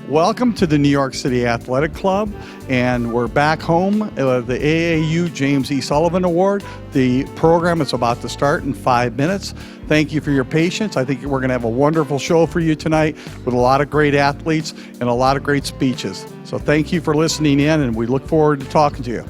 Welcome to the New York City Athletic Club, and we're back home at the AAU James E. Sullivan Award. The program is about to start in 5 minutes. Thank you for your patience. I think we're going to have a wonderful show for you tonight with a lot of great athletes and a lot of great speeches. So thank you for listening in, and we look forward to talking to you.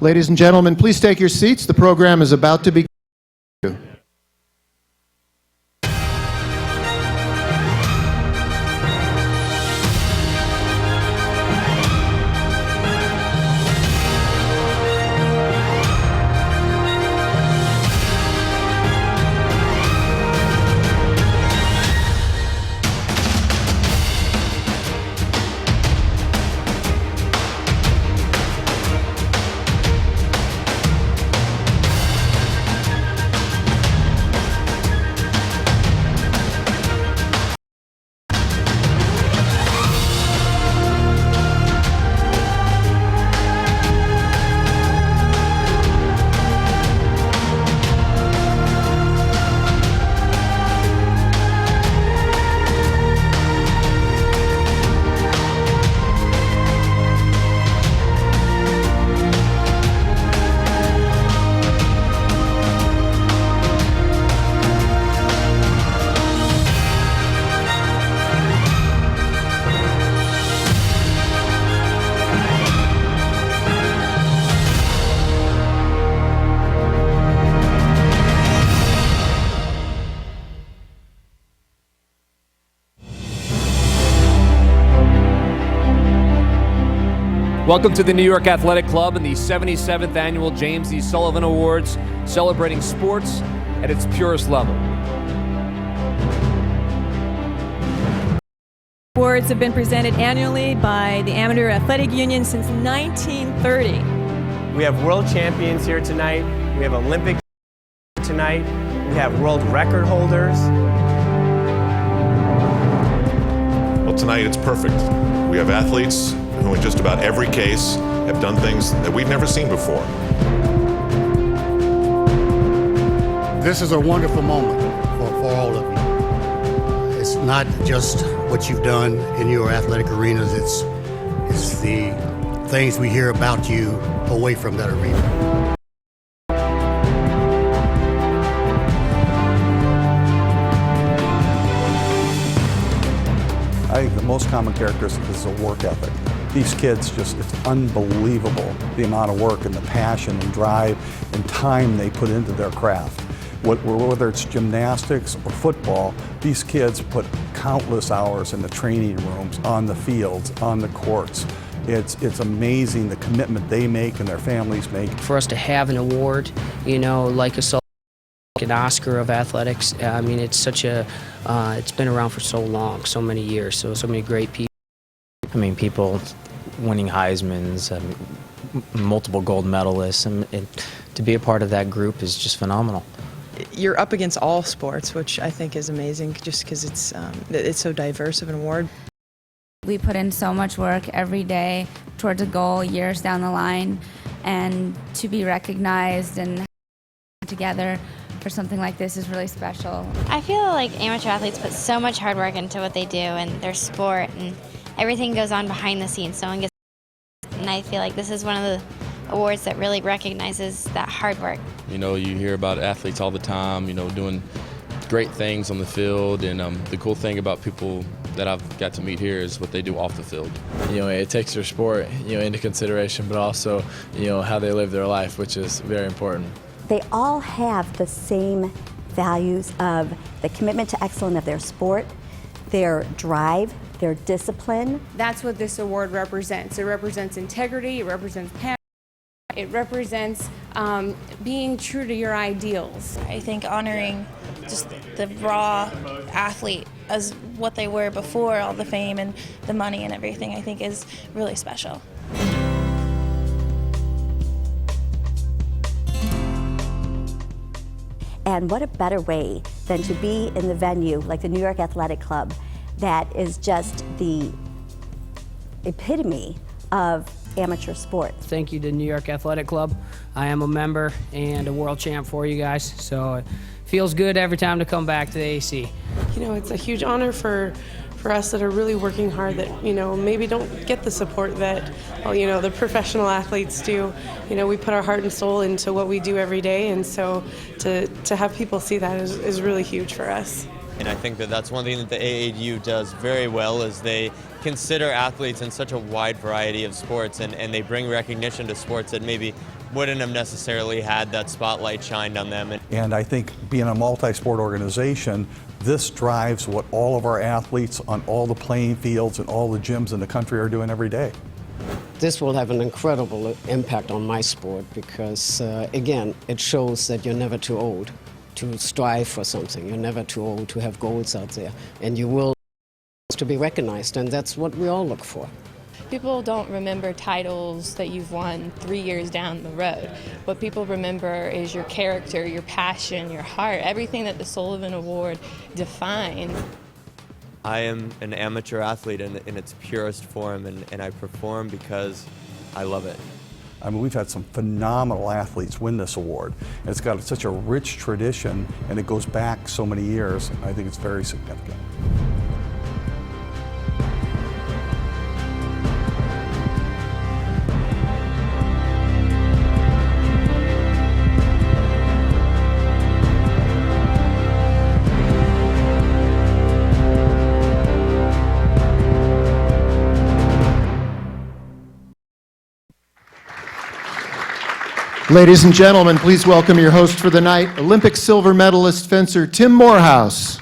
Ladies and gentlemen, please take your seats. The program is about to begin. Welcome to the New York Athletic Club and the 77th Annual James E. Sullivan Awards, celebrating sports at its purest level. Awards have been presented annually by the Amateur Athletic Union since 1930. We have world champions here tonight. We have Olympic tonight. We have world record holders. Well, tonight it's perfect. We have athletes who in just about every case have done things that we've never seen before. This is a wonderful moment for all of you. It's not just what you've done in your athletic arenas, it's the things we hear about you away from that arena. I think the most common characteristic is a work ethic. These kids it's unbelievable the amount of work and the passion and drive and time they put into their craft. Whether it's gymnastics or football, these kids put countless hours in the training rooms, on the fields, on the courts. It's amazing the commitment they make and their families make. For us to have an award, like an Oscar of athletics, I mean, it's such it's been around for so long, so many years, so many great people. I mean, people winning Heismans, multiple gold medalists, and to be a part of that group is just phenomenal. You're up against all sports, which I think is amazing, just because it's so diverse of an award. We put in so much work every day towards a goal years down the line, and to be recognized and together for something like this is really special. I feel like amateur athletes put so much hard work into what they do and their sport, and everything goes on behind the scenes. And I feel like this is one of the awards that really recognizes that hard work. You hear about athletes all the time, doing great things on the field, and the cool thing about people that I've got to meet here is what they do off the field. It takes their sport, into consideration, but also, how they live their life, which is very important. They all have the same values of the commitment to excellence of their sport, their drive, their discipline. That's what this award represents. It represents integrity, it represents passion, it represents being true to your ideals. I think honoring just the raw athlete as what they were before all the fame and the money and everything, I think is really special. And what a better way than to be in the venue like the New York Athletic Club that is just the epitome of amateur sport. Thank you to New York Athletic Club. I am a member and a world champ for you guys, so it feels good every time to come back to the AC. It's a huge honor for us that are really working hard, that maybe don't get the support that the professional athletes do. We put our heart and soul into what we do every day, and so to have people see that is really huge for us. And I think that's one thing that the AAU does very well, is they consider athletes in such a wide variety of sports, and they bring recognition to sports that maybe wouldn't have necessarily had that spotlight shined on them. And I think being a multi-sport organization, this drives what all of our athletes on all the playing fields and all the gyms in the country are doing every day. This will have an incredible impact on my sport because, again, it shows that you're never too old to strive for something. You're never too old to have goals out there, and you will to be recognized, and that's what we all look for. People don't remember titles that you've won 3 years down the road. What people remember is your character, your passion, your heart, everything that the Sullivan Award defines. I am an amateur athlete in its purest form, and I perform because I love it. I mean, we've had some phenomenal athletes win this award. And it's got such a rich tradition, and it goes back so many years. I think it's very significant. Ladies and gentlemen, please welcome your host for the night, Olympic silver medalist fencer Tim Morehouse.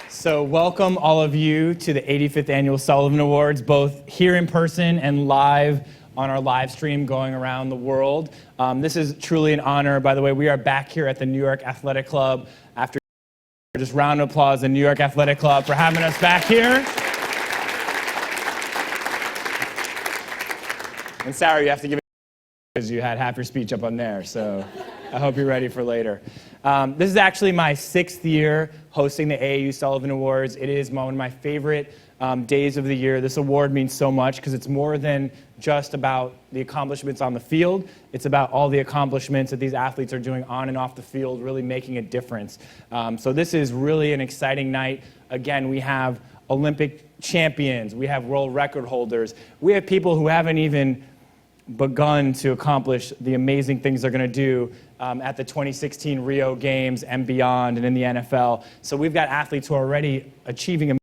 So welcome all of you to the 85th Annual Sullivan Awards, both here in person and live on our live stream going around the world. This is truly an honor. By the way, we are back here at the New York Athletic Club after just round of applause, the New York Athletic Club, for having us back here. And Sarah, you have to give it because you had half your speech up on there, so I hope you're ready for later. This is actually my 6th year hosting the AAU Sullivan Awards. It is one of my favorite days of the year. This award means so much because it's more than just about the accomplishments on the field. It's about all the accomplishments that these athletes are doing on and off the field, really making a difference. So this is really an exciting night. Again, we have Olympic champions, we have world record holders, we have people who haven't even begun to accomplish the amazing things they're going to do at the 2016 Rio Games and beyond and in the NFL. So we've got athletes who are already achieving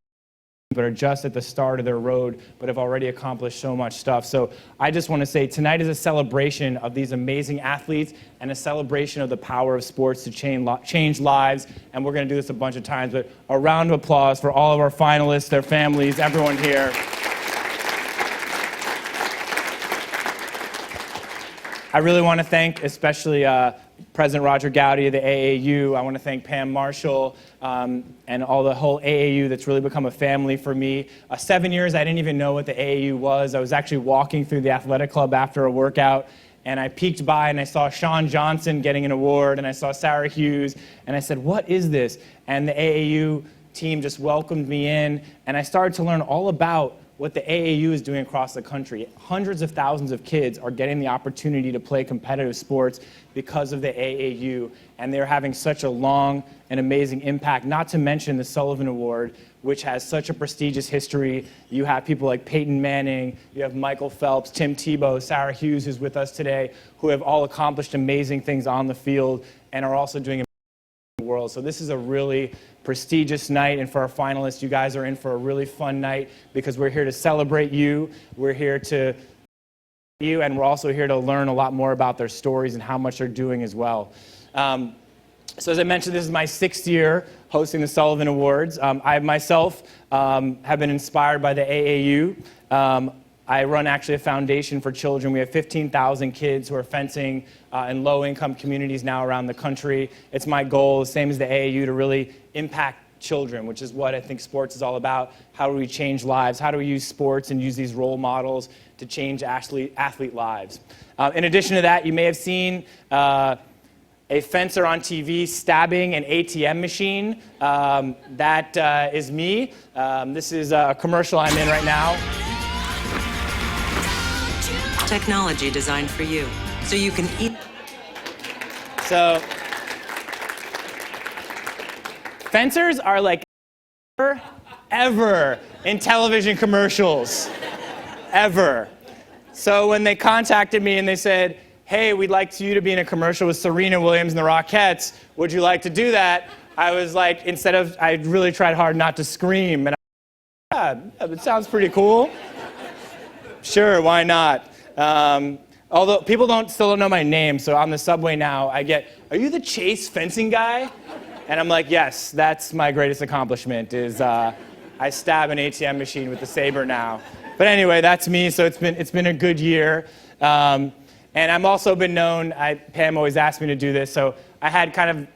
but are just at the start of their road, but have already accomplished so much stuff. So I just want to say tonight is a celebration of these amazing athletes and a celebration of the power of sports to change lives. And we're going to do this a bunch of times, but a round of applause for all of our finalists, their families, everyone here. I really want to thank especially President Roger Gowdy of the AAU. I want to thank Pam Marshall and all the whole AAU that's really become a family for me. 7 years, I didn't even know what the AAU was. I was actually walking through the athletic club after a workout, and I peeked by and I saw Shawn Johnson getting an award, and I saw Sarah Hughes, and I said, what is this? And the AAU team just welcomed me in, and I started to learn all about what the AAU is doing across the country. Hundreds of thousands of kids are getting the opportunity to play competitive sports because of the AAU, and they're having such a long and amazing impact, not to mention the Sullivan Award, which has such a prestigious history. You have people like Peyton Manning, you have Michael Phelps, Tim Tebow, Sarah Hughes, who's with us today, who have all accomplished amazing things on the field and are also doing the world. So this is a really prestigious night, and for our finalists, you guys are in for a really fun night because we're here to celebrate you, we're here to you, and we're also here to learn a lot more about their stories and how much they're doing as well. So as I mentioned, this is my 6th year hosting the Sullivan Awards. I myself have been inspired by the AAU. I run actually a foundation for children. We have 15,000 kids who are fencing in low-income communities now around the country. It's my goal, same as the AAU, to really impact children, which is what I think sports is all about. How do we change lives? How do we use sports and use these role models to change athlete lives? In addition to that, you may have seen a fencer on TV stabbing an ATM machine. That is me. This is a commercial I'm in right now. Technology designed for you, so you can eat. So, fencers are like ever in television commercials, ever. So when they contacted me and they said, hey, we'd like you to be in a commercial with Serena Williams and the Rockettes, would you like to do that? I was like, I really tried hard not to scream, and it sounds pretty cool. Sure, why not? Although people still don't know my name, so on the subway now I get, "Are you the Chase fencing guy?" And I'm like, "Yes, that's my greatest accomplishment, is I stab an ATM machine with the saber now." But anyway, that's me, so it's been a good year. And I've also been known, Pam always asked me to do this, so I had kind of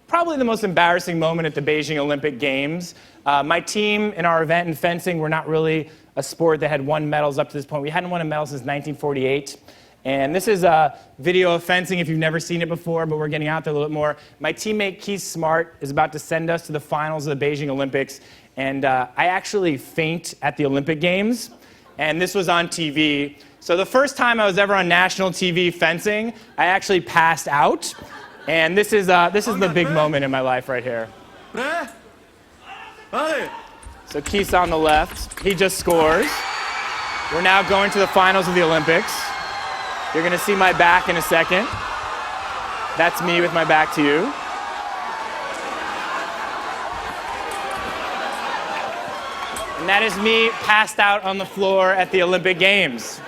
probably the most embarrassing moment at the Beijing Olympic Games. My team in our event in fencing, we're not really a sport that had won medals up to this point. We hadn't won a medal since 1948. And this is a video of fencing if you've never seen it before, but we're getting out there a little bit more. My teammate Keith Smart is about to send us to the finals of the Beijing Olympics. And I actually faint at the Olympic Games. And this was on TV. So the first time I was ever on national TV fencing, I actually passed out. And this is the big moment in my life right here. So Keith's on the left. He just scores. We're now going to the finals of the Olympics. You're going to see my back in a second. That's me with my back to you. And that is me passed out on the floor at the Olympic Games.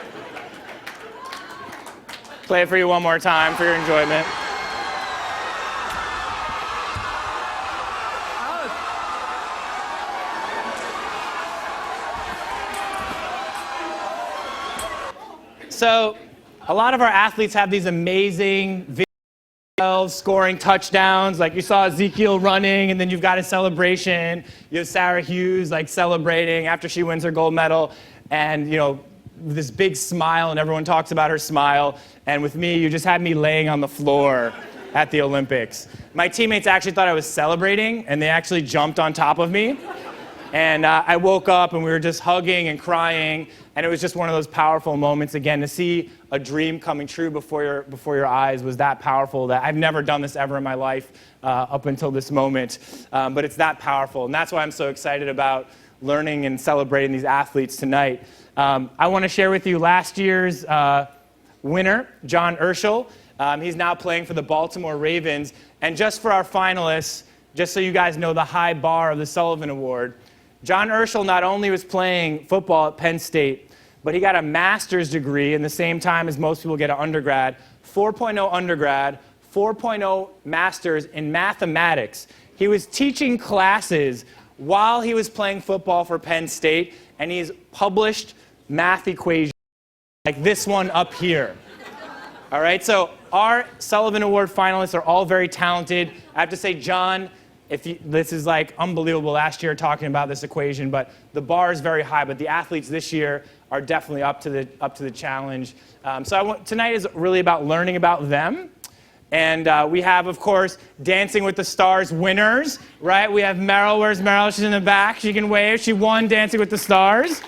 Play it for you one more time for your enjoyment. So a lot of our athletes have these amazing videos scoring touchdowns. Like you saw Ezekiel running, and then you've got a celebration. You have Sarah Hughes like celebrating after she wins her gold medal, and this big smile, and everyone talks about her smile. And with me, you just had me laying on the floor at the Olympics. My teammates actually thought I was celebrating, and they actually jumped on top of me. And I woke up, and we were just hugging and crying, and it was just one of those powerful moments. Again, to see a dream coming true before your eyes was that powerful. That I've never done this ever in my life up until this moment, but it's that powerful, and that's why I'm so excited about learning and celebrating these athletes tonight. I want to share with you last year's winner, John Urschel. He's now playing for the Baltimore Ravens, and just for our finalists, just so you guys know the high bar of the Sullivan Award, John Urschel not only was playing football at Penn State, but he got a master's degree in the same time as most people get an undergrad, 4.0 undergrad, 4.0 master's in mathematics. He was teaching classes while he was playing football for Penn State, and he's published math equations like this one up here. All right, so our Sullivan Award finalists are all very talented. I have to say, John, this is like unbelievable last year talking about this equation, but the bar is very high. But the athletes this year are definitely up to the challenge. Tonight is really about learning about them. And we have, of course, Dancing with the Stars winners, right? We have Meryl. Where's Meryl? She's in the back. She can wave. She won Dancing with the Stars.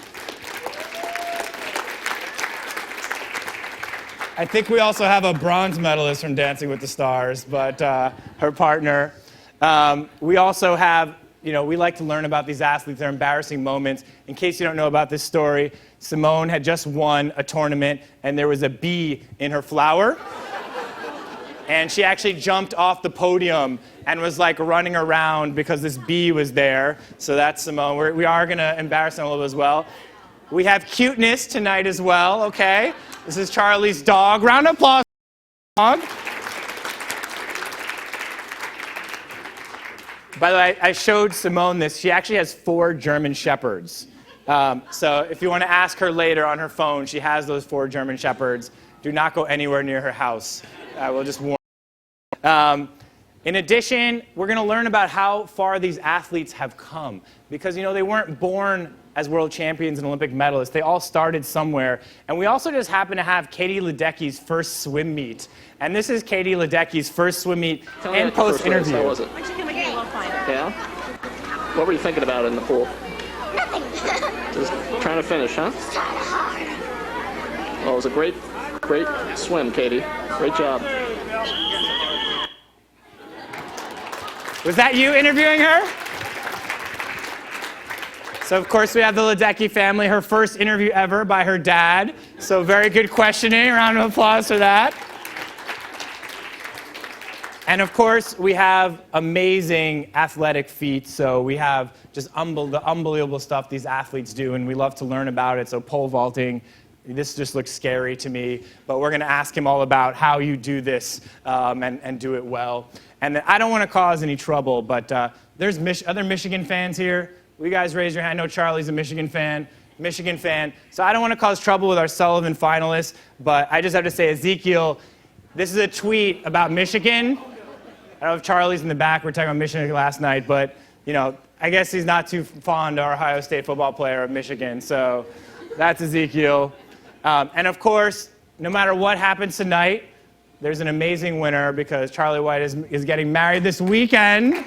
I think we also have a bronze medalist from Dancing with the Stars, but her partner. We also have, we like to learn about these athletes, their embarrassing moments. In case you don't know about this story, Simone had just won a tournament, and there was a bee in her flower. And she actually jumped off the podium and was like running around because this bee was there. So that's Simone. We are going to embarrass them a little bit as well. We have cuteness tonight as well, okay? This is Charlie's dog. Round of applause, dog. By the way, I showed Simone this. She actually has 4 German Shepherds. So if you want to ask her later on her phone, she has those 4 German Shepherds. Do not go anywhere near her house. I will just warn you. In addition, we're going to learn about how far these athletes have come. Because, they weren't born as world champions and Olympic medalists. They all started somewhere. And we also just happen to have Katie Ledecky's first swim meet. And this is Katie Ledecky's first swim meet and post-interview. How was it? Yeah? What were you thinking about in the pool? Nothing. Just trying to finish, huh? It's kind of hard. Well, it was a great swim, Katie. Great job. Was that you interviewing her? So, of course, we have the Ledecky family, her first interview ever by her dad. So very good questioning. Round of applause for that. And, of course, we have amazing athletic feats. So we have just the unbelievable stuff these athletes do, and we love to learn about it. So pole vaulting, This just looks scary to me, but we're going to ask him all about how you do this and do it well. And I don't want to cause any trouble, but there's other Michigan fans here. Will you guys raise your hand? I know Charlie's a Michigan fan. So I don't want to cause trouble with our Sullivan finalists, but I just have to say, Ezekiel, this is a tweet about Michigan. I don't know if Charlie's in the back. We were talking about Michigan last night, but, you know, I guess he's not too fond of our Ohio State football player of Michigan. So that's Ezekiel. And of course, no matter what happens tonight, there's an amazing winner because Charlie White is getting married this weekend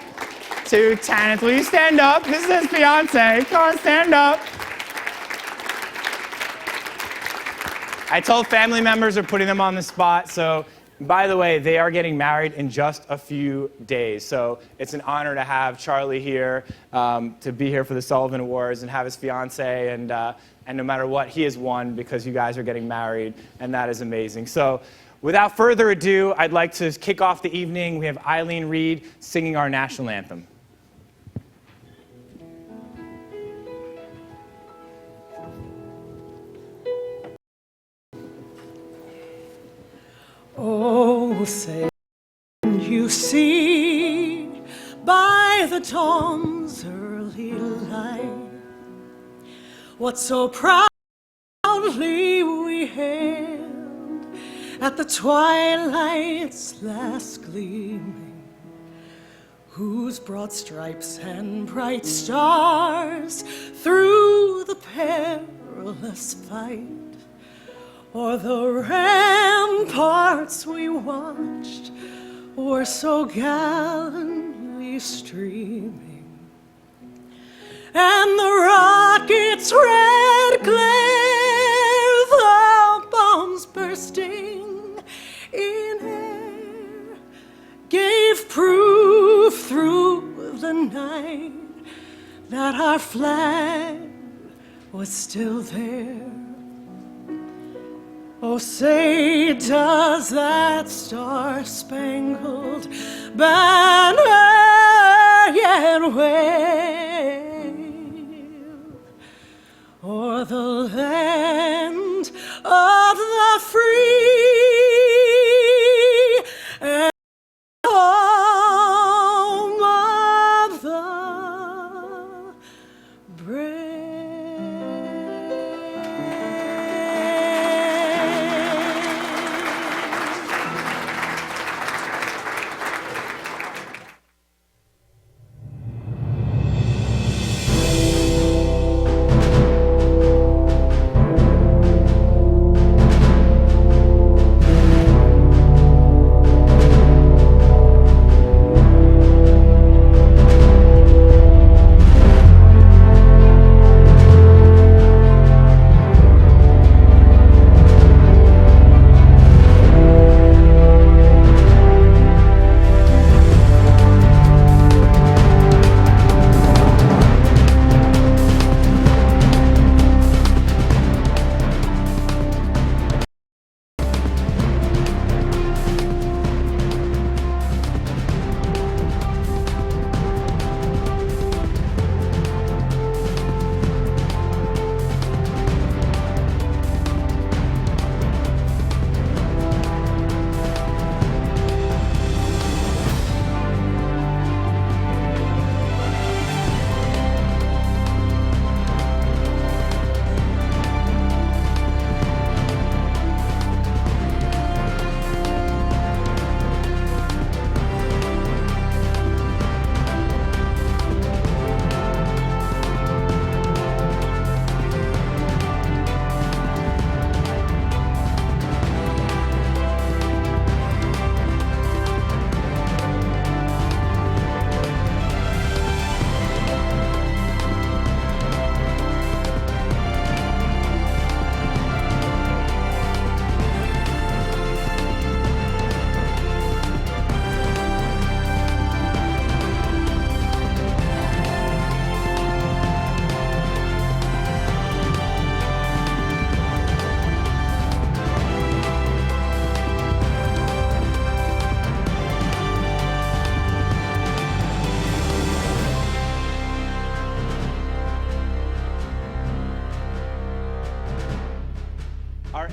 to Tanith. Will you stand up? This is his fiance. Come on, stand up. I told family members are putting them on the spot. So, by the way, they are getting married in just a few days. So it's an honor to have Charlie here, to be here for the Sullivan Awards and have his fiance. And no matter what, he has won because you guys are getting married, and that is amazing. So without further ado, I'd like to kick off the evening. We have Eileen Reed singing our national anthem. Oh, say, you see by the dawn's early light what so proudly we hailed at the twilight's last gleaming, whose broad stripes and bright stars through the perilous fight o'er the ramparts we watched were so gallantly streaming, and the rocket's red glare, the bombs bursting in air, gave proof through the night that our flag was still there. Oh, say, does that star-spangled banner yet wave o'er the land of the free and home of the brave?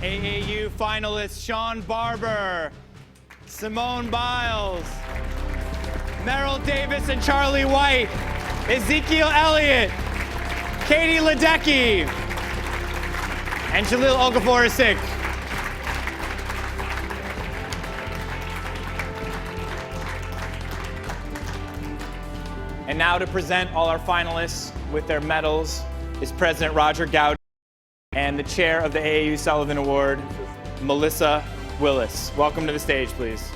AAU finalists Shawn Barber, Simone Biles, Merrill Davis and Charlie White, Ezekiel Elliott, Katie Ledecky, and Jalil Okafor-Asik. And now to present all our finalists with their medals is President Roger Gowdy and the chair of the AAU Sullivan Award, Melissa Willis. Welcome to the stage, please.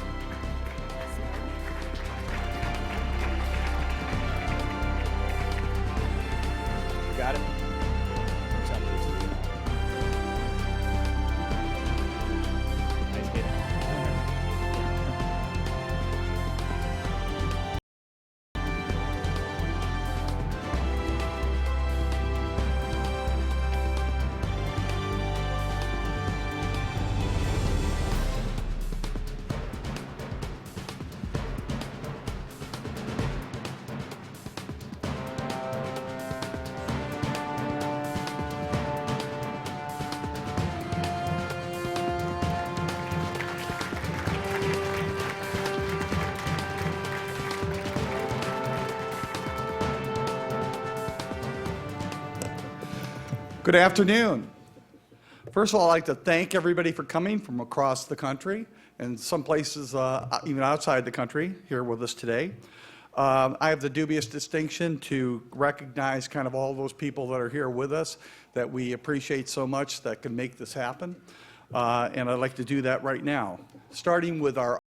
You got it? Nice, Katie. Good afternoon. First of all, I'd like to thank everybody for coming from across the country and some places even outside the country here with us today. I have the dubious distinction to recognize kind of all those people that are here with us that we appreciate so much that can make this happen. And I'd like to do that right now, starting with our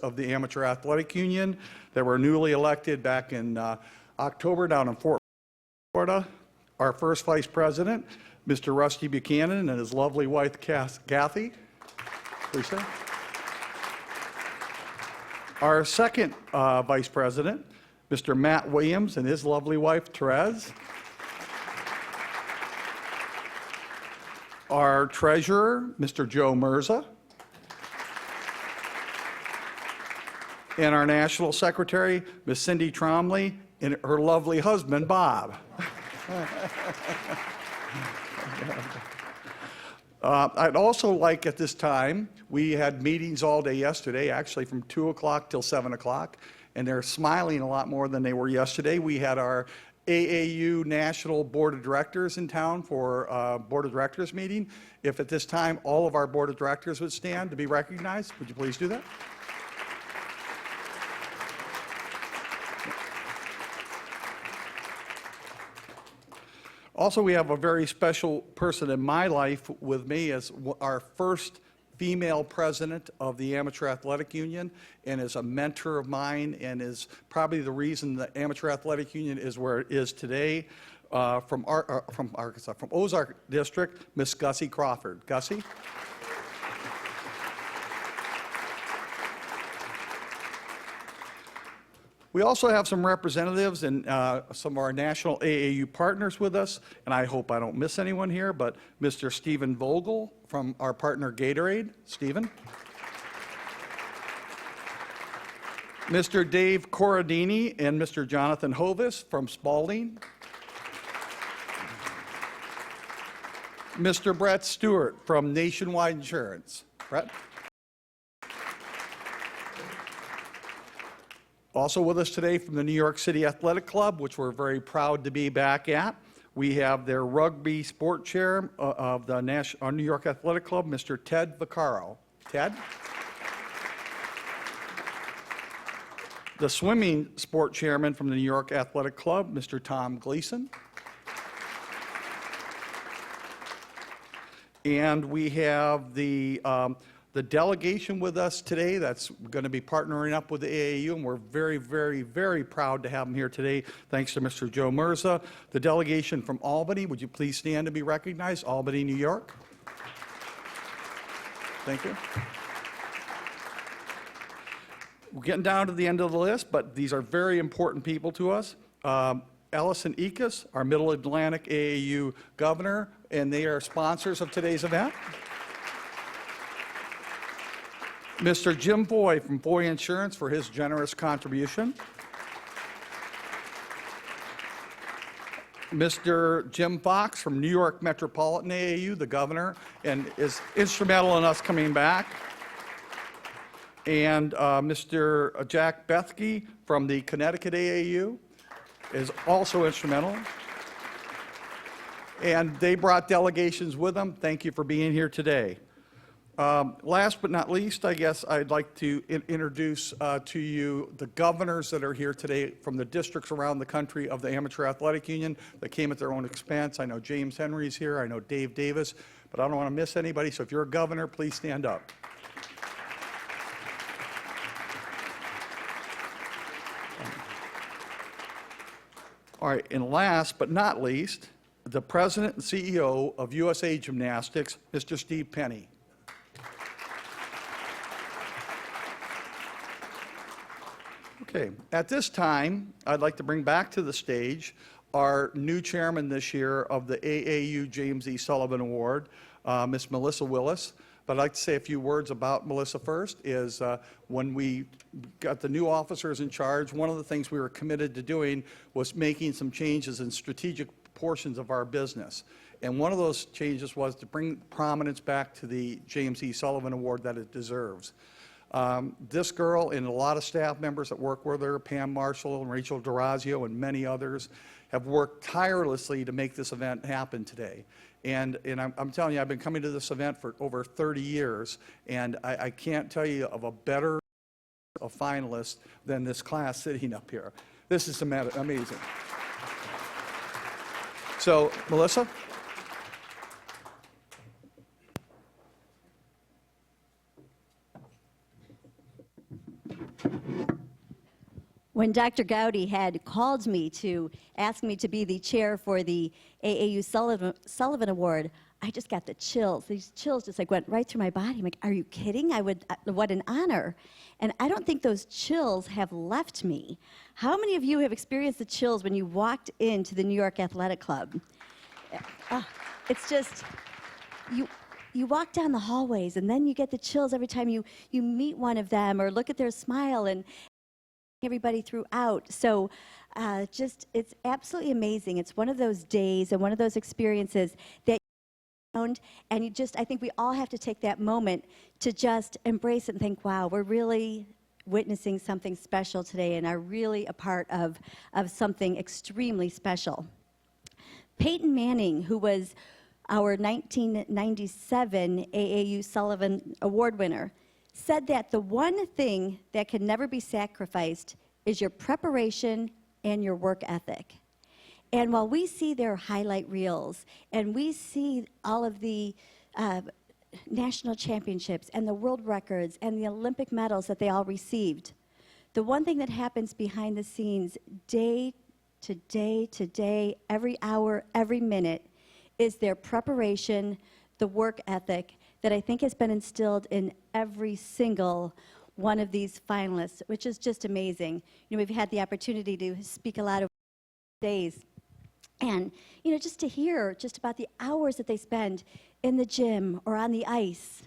of the Amateur Athletic Union that were newly elected back in October down in Fort Florida. Our first vice president, Mr. Rusty Buchanan, and his lovely wife, Kathy. Please stand. Our second vice president, Mr. Matt Williams, and his lovely wife, Therese. Our treasurer, Mr. Joe Mirza. And our national secretary, Ms. Cindy Tromley, and her lovely husband, Bob. I'd also like at this time, we had meetings all day yesterday, actually from 2 o'clock till 7 o'clock, and they're smiling a lot more than they were yesterday. We had our AAU National Board of Directors in town for a Board of Directors meeting. If at this time all of our Board of Directors would stand to be recognized, would you please do that? Also, we have a very special person in my life with me as our first female president of the Amateur Athletic Union, and is a mentor of mine, and is probably the reason the Amateur Athletic Union is where it is today. From Arkansas, from Ozark District, Miss Gussie Crawford. Gussie? We also have some representatives and some of our national AAU partners with us, and I hope I don't miss anyone here, but Mr. Stephen Vogel from our partner Gatorade. Stephen. Mr. Dave Corradini and Mr. Jonathan Hovis from Spalding. Mr. Brett Stewart from Nationwide Insurance. Brett. Also with us today from the New York City Athletic Club, which we're very proud to be back at, we have their rugby sport chair of the New York Athletic Club, Mr. Ted Vaccaro. Ted? The swimming sport chairman from the New York Athletic Club, Mr. Tom Gleason. And we have the delegation with us today that's going to be partnering up with the AAU, and we're very, very, very proud to have them here today, thanks to Mr. Joe Mirza. The delegation from Albany, would you please stand to be recognized? Albany, New York. Thank you. We're getting down to the end of the list, but these are very important people to us. Allison Ekus, our Middle Atlantic AAU governor, and they are sponsors of today's event. Mr. Jim Foy from Foy Insurance for his generous contribution. Mr. Jim Fox from New York Metropolitan AAU, the governor, and is instrumental in us coming back. And Mr. Jack Bethke from the Connecticut AAU is also instrumental. And they brought delegations with them. Thank you for being here today. Last but not least, I guess I'd like to introduce to you the governors that are here today from the districts around the country of the Amateur Athletic Union that came at their own expense. I know James Henry's here. I know Dave Davis, but I don't want to miss anybody, so if you're a governor, please stand up. All right, and last but not least, the president and CEO of USA Gymnastics, Mr. Steve Penny. Okay, at this time, I'd like to bring back to the stage our new chairman this year of the AAU James E. Sullivan Award, Miss Melissa Willis. But I'd like to say a few words about Melissa first. Is when we got the new officers in charge, one of the things we were committed to doing was making some changes in strategic portions of our business. And one of those changes was to bring prominence back to the James E. Sullivan Award that it deserves. This girl and a lot of staff members that work with her, Pam Marshall and Rachel Durazio and many others, have worked tirelessly to make this event happen today. And I'm telling you, I've been coming to this event for over 30 years, and I can't tell you of a better finalist than this class sitting up here. This is amazing. So, Melissa? When Dr. Gowdy had called me to ask me to be the chair for the AAU Sullivan Award, I just got the chills. These chills just like went right through my body. I'm like, are you kidding? What an honor. And I don't think those chills have left me. How many of you have experienced the chills when you walked into the New York Athletic Club? It's just, you walk down the hallways and then you get the chills every time you meet one of them or look at their smile and everybody throughout. So it's absolutely amazing. It's one of those days and one of those experiences that and I think we all have to take that moment to just embrace it and think, wow, we're really witnessing something special today and are really a part of something extremely special. Peyton Manning, who was our 1997 AAU Sullivan Award winner, said that the one thing that can never be sacrificed is your preparation and your work ethic. And while we see their highlight reels and we see all of the national championships and the world records and the Olympic medals that they all received, the one thing that happens behind the scenes day to day to day, every hour, every minute, is their preparation, the work ethic that I think has been instilled in every single one of these finalists, which is just amazing. You know, we've had the opportunity to speak a lot over days. And, you know, just to hear just about the hours that they spend in the gym or on the ice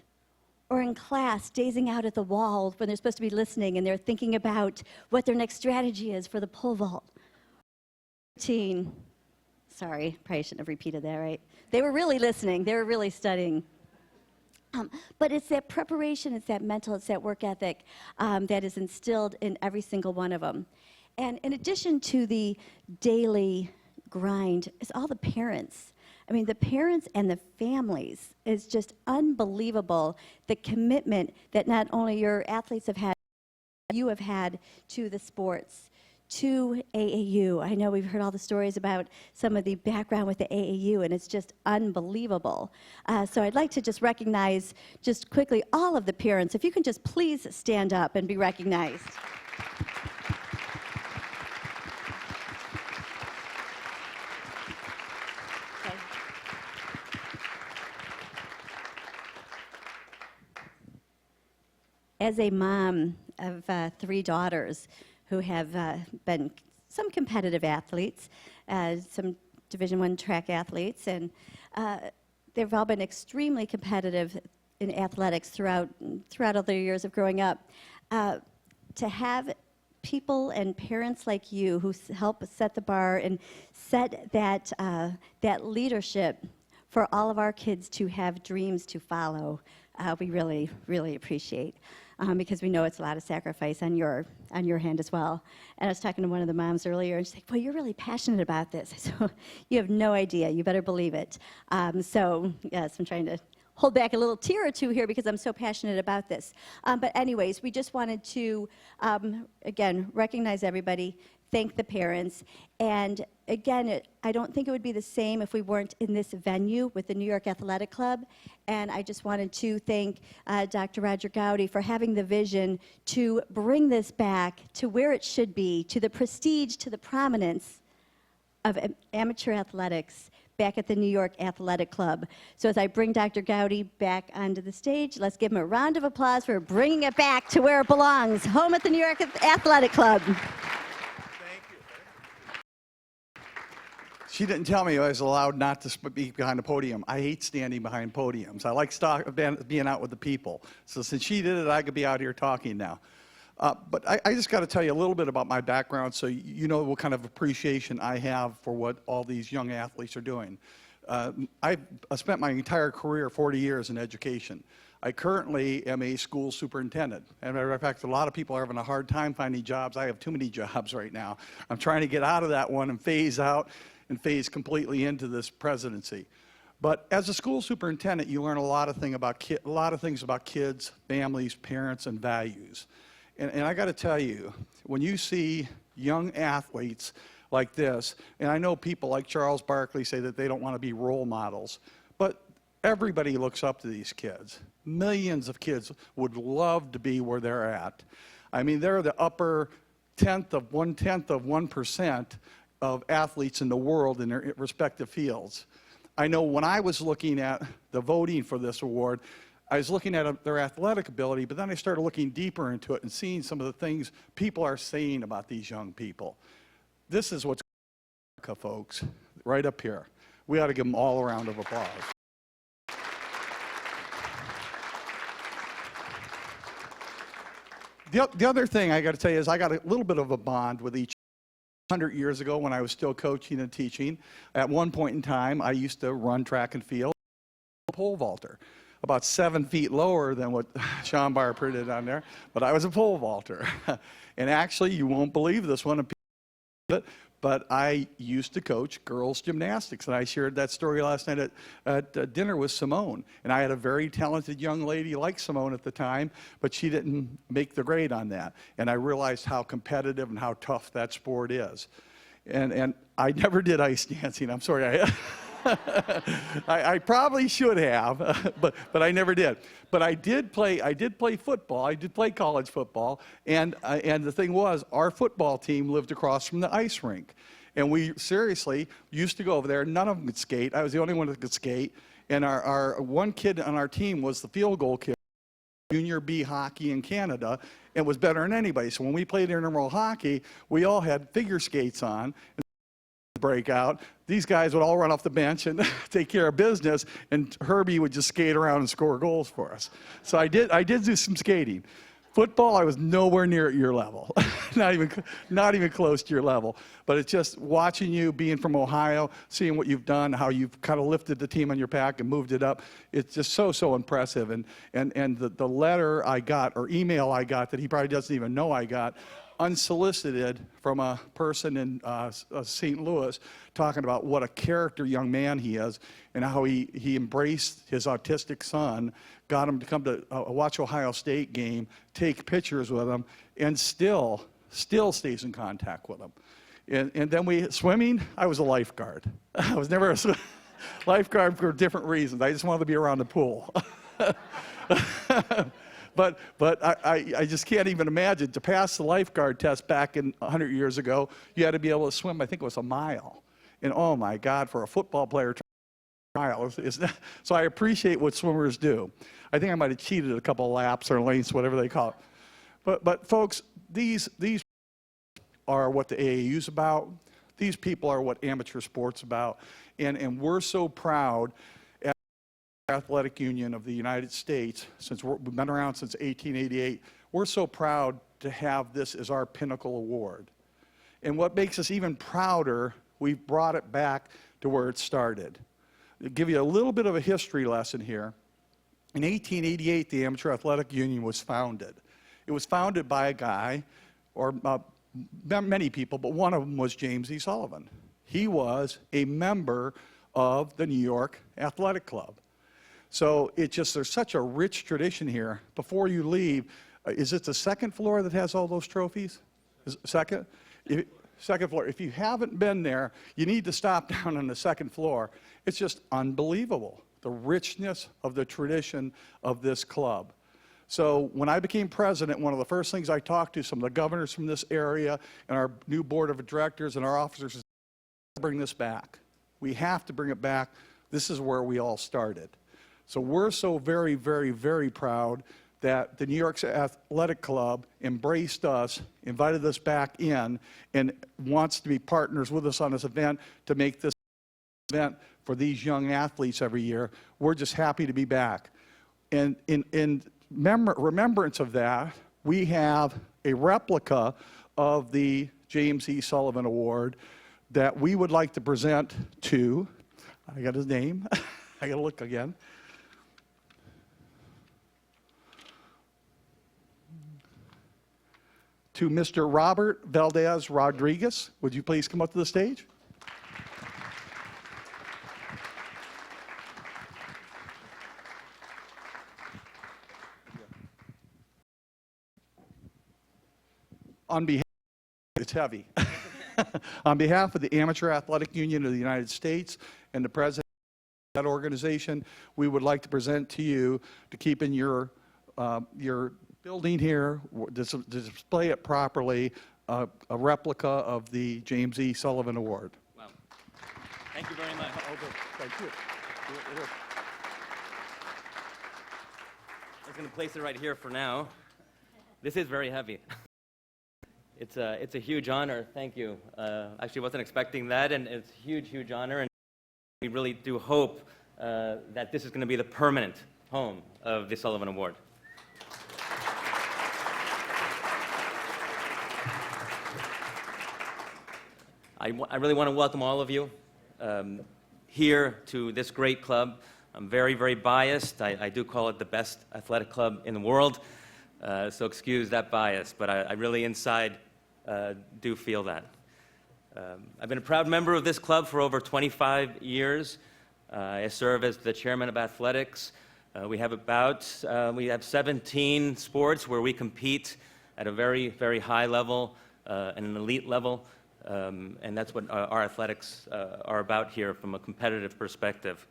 or in class, dazing out at the wall when they're supposed to be listening and they're thinking about what their next strategy is for the pole vault. Sorry, probably shouldn't have repeated that, right? They were really listening. They were really studying. But it's that preparation, it's that mental, it's that work ethic that is instilled in every single one of them. And in addition to the daily grind, it's all the parents. I mean, the parents and the families is just unbelievable, the commitment that not only your athletes have had, you have had to the sports, to AAU. I know we've heard all the stories about some of the background with the AAU, and it's just unbelievable. So I'd like to just recognize, just quickly, all of the parents. If you can just please stand up and be recognized. Okay. As a mom of 3 daughters, who have been some competitive athletes, some Division I track athletes, and they've all been extremely competitive in athletics throughout all their years of growing up. To have people and parents like you who help set the bar and set that, that leadership for all of our kids to have dreams to follow, we really, really appreciate. Because we know it's a lot of sacrifice on your hand as well. And I was talking to one of the moms earlier, and she's like, "Well, you're really passionate about this." I said, "You have no idea. You better believe it." So yes, I'm trying to hold back a little tear or two here because I'm so passionate about this. But anyways, we just wanted to again recognize everybody, thank the parents, and again, I don't think it would be the same if we weren't in this venue with the New York Athletic Club. And I just wanted to thank Dr. Roger Gowdy for having the vision to bring this back to where it should be, to the prestige, to the prominence of amateur athletics back at the New York Athletic Club. So as I bring Dr. Gowdy back onto the stage, let's give him a round of applause for bringing it back to where it belongs, home at the New York Athletic Club. She didn't tell me I was allowed not to speak behind the podium. I hate standing behind podiums. I like being out with the people. So since she did it, I could be out here talking now. But I just got to tell you a little bit about my background so you know what kind of appreciation I have for what all these young athletes are doing. I spent my entire career, 40 years, in education. I currently am a school superintendent. As a matter of fact, a lot of people are having a hard time finding jobs. I have too many jobs right now. I'm trying to get out of that one and phase out and phase completely into this presidency. But as a school superintendent, you learn a lot of things about kids, families, parents, and values. And I got to tell you, when you see young athletes like this, and I know people like Charles Barkley say that they don't want to be role models, but everybody looks up to these kids. Millions of kids would love to be where they're at. I mean, they're the upper 1/10 of 1% of athletes in the world in their respective fields. I know when I was looking at the voting for this award, I was looking at their athletic ability, but then I started looking deeper into it and seeing some of the things people are saying about these young people. This is what's America, folks, right up here. We ought to give them all a round of applause. The other thing I got to tell you is I got a little bit of a bond with each 100 years ago when I was still coaching and teaching. At one point in time, I used to run track and field, pole vaulter, about 7 feet lower than what Shawn Barber did on there, but I was a pole vaulter. And actually, you won't believe this one, but I used to coach girls gymnastics, and I shared that story last night at dinner with Simone. And I had a very talented young lady like Simone at the time, but she didn't make the grade on that. And I realized how competitive and how tough that sport is. And I never did ice dancing. I'm sorry. I probably should have, but I never did. But I did play football. I did play college football, and the thing was, our football team lived across from the ice rink, and we seriously used to go over there. None of them could skate. I was the only one that could skate, and our one kid on our team was the field goal kid, junior B hockey in Canada, and was better than anybody. So when we played intramural hockey, we all had figure skates on. Break out, these guys would all run off the bench and take care of business, and Herbie would just skate around and score goals for us. So I did do some skating. Football, I was nowhere near at your level, not even close to your level. But it's just watching you, being from Ohio, seeing what you've done, how you've kind of lifted the team on your back and moved it up. It's just so impressive. And the letter I got, or email I got, that he probably doesn't even know I got, unsolicited, from a person in St. Louis, talking about what a character young man he is and how he embraced his autistic son, got him to come to watch Ohio State game, take pictures with him, and still stays in contact with him. And then swimming, I was a lifeguard. I was never a lifeguard for different reasons. I just wanted to be around the pool. But I just can't even imagine. To pass the lifeguard test back 100 years ago, you had to be able to swim, I think it was a mile. And oh my God, for a football player, so I appreciate what swimmers do. I think I might have cheated a couple of laps or lengths, whatever they call it. But folks, these are what the AAU is about. These people are what amateur sport's about. And we're so proud at the Athletic Union of the United States, since we've been around since 1888, we're so proud to have this as our pinnacle award. And what makes us even prouder, we've brought it back to where it started. To give you a little bit of a history lesson here, in 1888, the Amateur Athletic Union was founded. It was founded by a guy, or many people, but one of them was James E. Sullivan. He was a member of the New York Athletic Club. So there's such a rich tradition here. Before you leave, is it the second floor that has all those trophies? Second? Second floor. If you haven't been there, you need to stop down on the second floor. It's just unbelievable, the richness of the tradition of this club. So when I became president, one of the first things I talked to some of the governors from this area and our new board of directors and our officers is to bring this back. We have to bring it back. This is where we all started. So we're so very, very, very proud that the New York Athletic Club embraced us, invited us back in, and wants to be partners with us on this event to make this event for these young athletes every year. We're just happy to be back. And in remembrance of that, we have a replica of the James E. Sullivan Award that we would like to present to, I got his name, I got to look again. To Mr. Robert Valdez Rodriguez. Would you please come up to the stage? On behalf, it's heavy. On behalf of the Amateur Athletic Union of the United States and the president of that organization, we would like to present to you, to keep in your building here, to display it properly, a replica of the James E. Sullivan Award. Wow. Thank you very much. Thank you. I'm just going to place it right here for now. This is very heavy. It's a huge honor. Thank you. Actually, wasn't expecting that, and it's a huge, huge honor. And we really do hope that this is going to be the permanent home of the Sullivan Award. I really want to welcome all of you here to this great club. I'm very, very biased. I do call it the best athletic club in the world, so excuse that bias, but I really inside do feel that. I've been a proud member of this club for over 25 years. I serve as the chairman of athletics. We have 17 sports where we compete at a very, very high level and an elite level. And that's what our athletics are about here from a competitive perspective.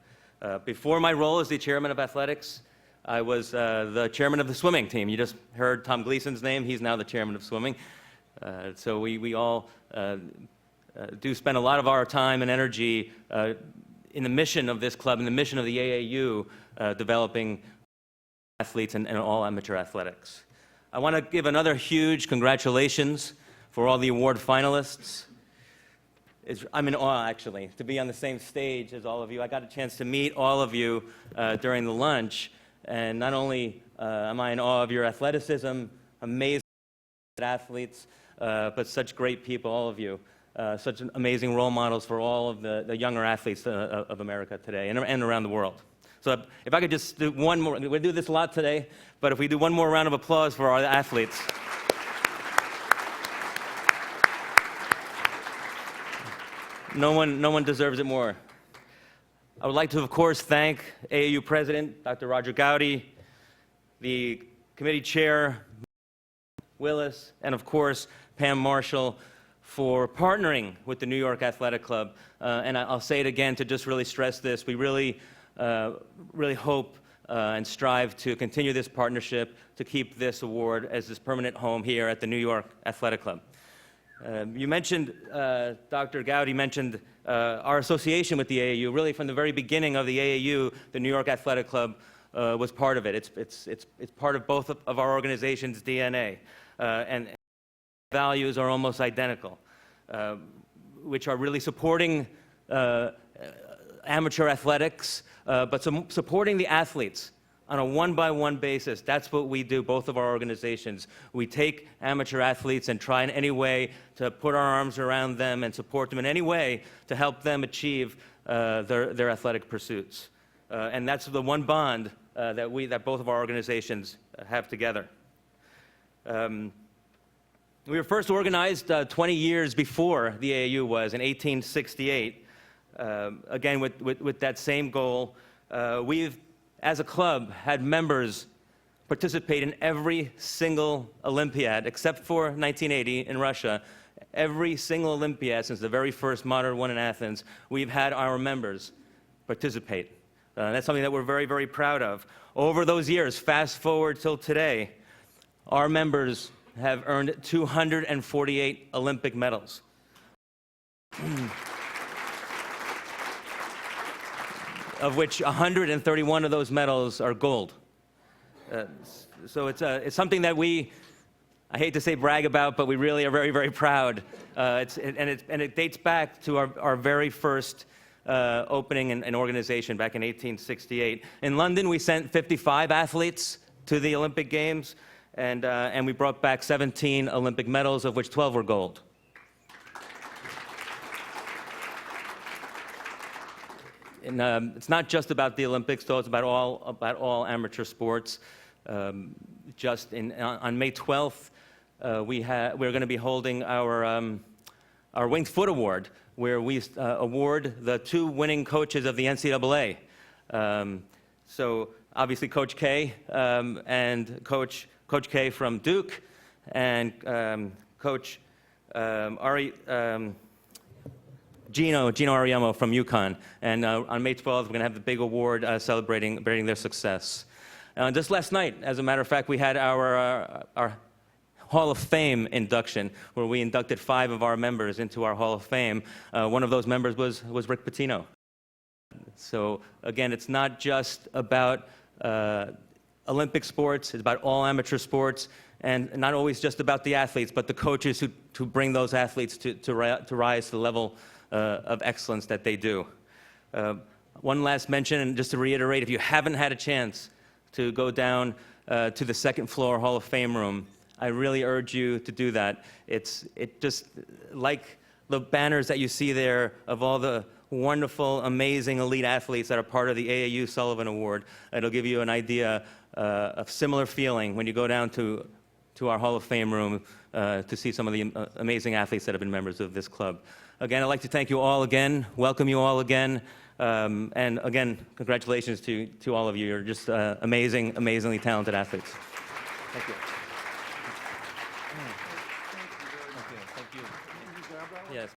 Before my role as the chairman of athletics, I was the chairman of the swimming team. You just heard Tom Gleason's name. He's now the chairman of swimming. So we all do spend a lot of our time and energy in the mission of this club, in the mission of the AAU, developing athletes and all amateur athletics. I want to give another huge congratulations for all the award finalists. I'm in awe, actually, to be on the same stage as all of you. I got a chance to meet all of you during the lunch, and not only am I in awe of your athleticism, amazing athletes, but such great people, all of you, such amazing role models for all of the younger athletes of America today and around the world. So if I could just do one more, we do this a lot today, but if we do one more round of applause for our athletes. No one deserves it more. I would like to, of course, thank AAU President Dr. Roger Gowdy, the committee chair, Willis, and of course, Pam Marshall for partnering with the New York Athletic Club. And I'll say it again to just really stress this. We really hope and strive to continue this partnership to keep this award as this permanent home here at the New York Athletic Club. You mentioned, Dr. Gowdy mentioned our association with the AAU. Really, from the very beginning of the AAU, the New York Athletic Club was part of it. It's part of both of our organization's DNA, and values are almost identical, which are really supporting amateur athletics, but supporting the athletes on a one-by-one basis. That's what we do, both of our organizations. We take amateur athletes and try in any way to put our arms around them and support them in any way to help them achieve their athletic pursuits. And that's the one bond that both of our organizations have together. We were first organized 20 years before the AAU was, in 1868. Again, with that same goal. We've, as a club, had members participate in every single Olympiad, except for 1980 in Russia. Every single Olympiad since the very first modern one in Athens, we've had our members participate. That's something that we're very, very proud of. Over those years, fast forward till today, our members have earned 248 Olympic medals. Of which 131 of those medals are gold. So it's something that I hate to say brag about, but we really are very, very proud. It dates back to our very first opening and organization back in 1868. In London, we sent 55 athletes to the Olympic Games, and we brought back 17 Olympic medals, of which 12 were gold. And it's not just about the Olympics, though. It's about all amateur sports. On May 12th, we're going to be holding our Winged Foot Award, where we award the 2 winning coaches of the NCAA. So obviously Coach K and Coach K from Duke, and Coach Gino Ariemo from UConn. And on May 12th, we're going to have the big award celebrating their success. Just last night, as a matter of fact, we had our Hall of Fame induction, where we inducted 5 of our members into our Hall of Fame. One of those members was Rick Pitino. So again, it's not just about Olympic sports, it's about all amateur sports, and not always just about the athletes, but the coaches who bring those athletes to rise to the level of excellence that they do. One last mention, and just to reiterate, if you haven't had a chance to go down to the second floor Hall of Fame room, I really urge you to do that. It just, like the banners that you see there of all the wonderful, amazing elite athletes that are part of the AAU Sullivan Award, it'll give you an idea of similar feeling when you go down to our Hall of Fame room to see some of the amazing athletes that have been members of this club. Again, I'd like to thank you all again, welcome you all again, and again, congratulations to all of you. You're just amazingly talented athletes. Thank you. Thank you. Yes.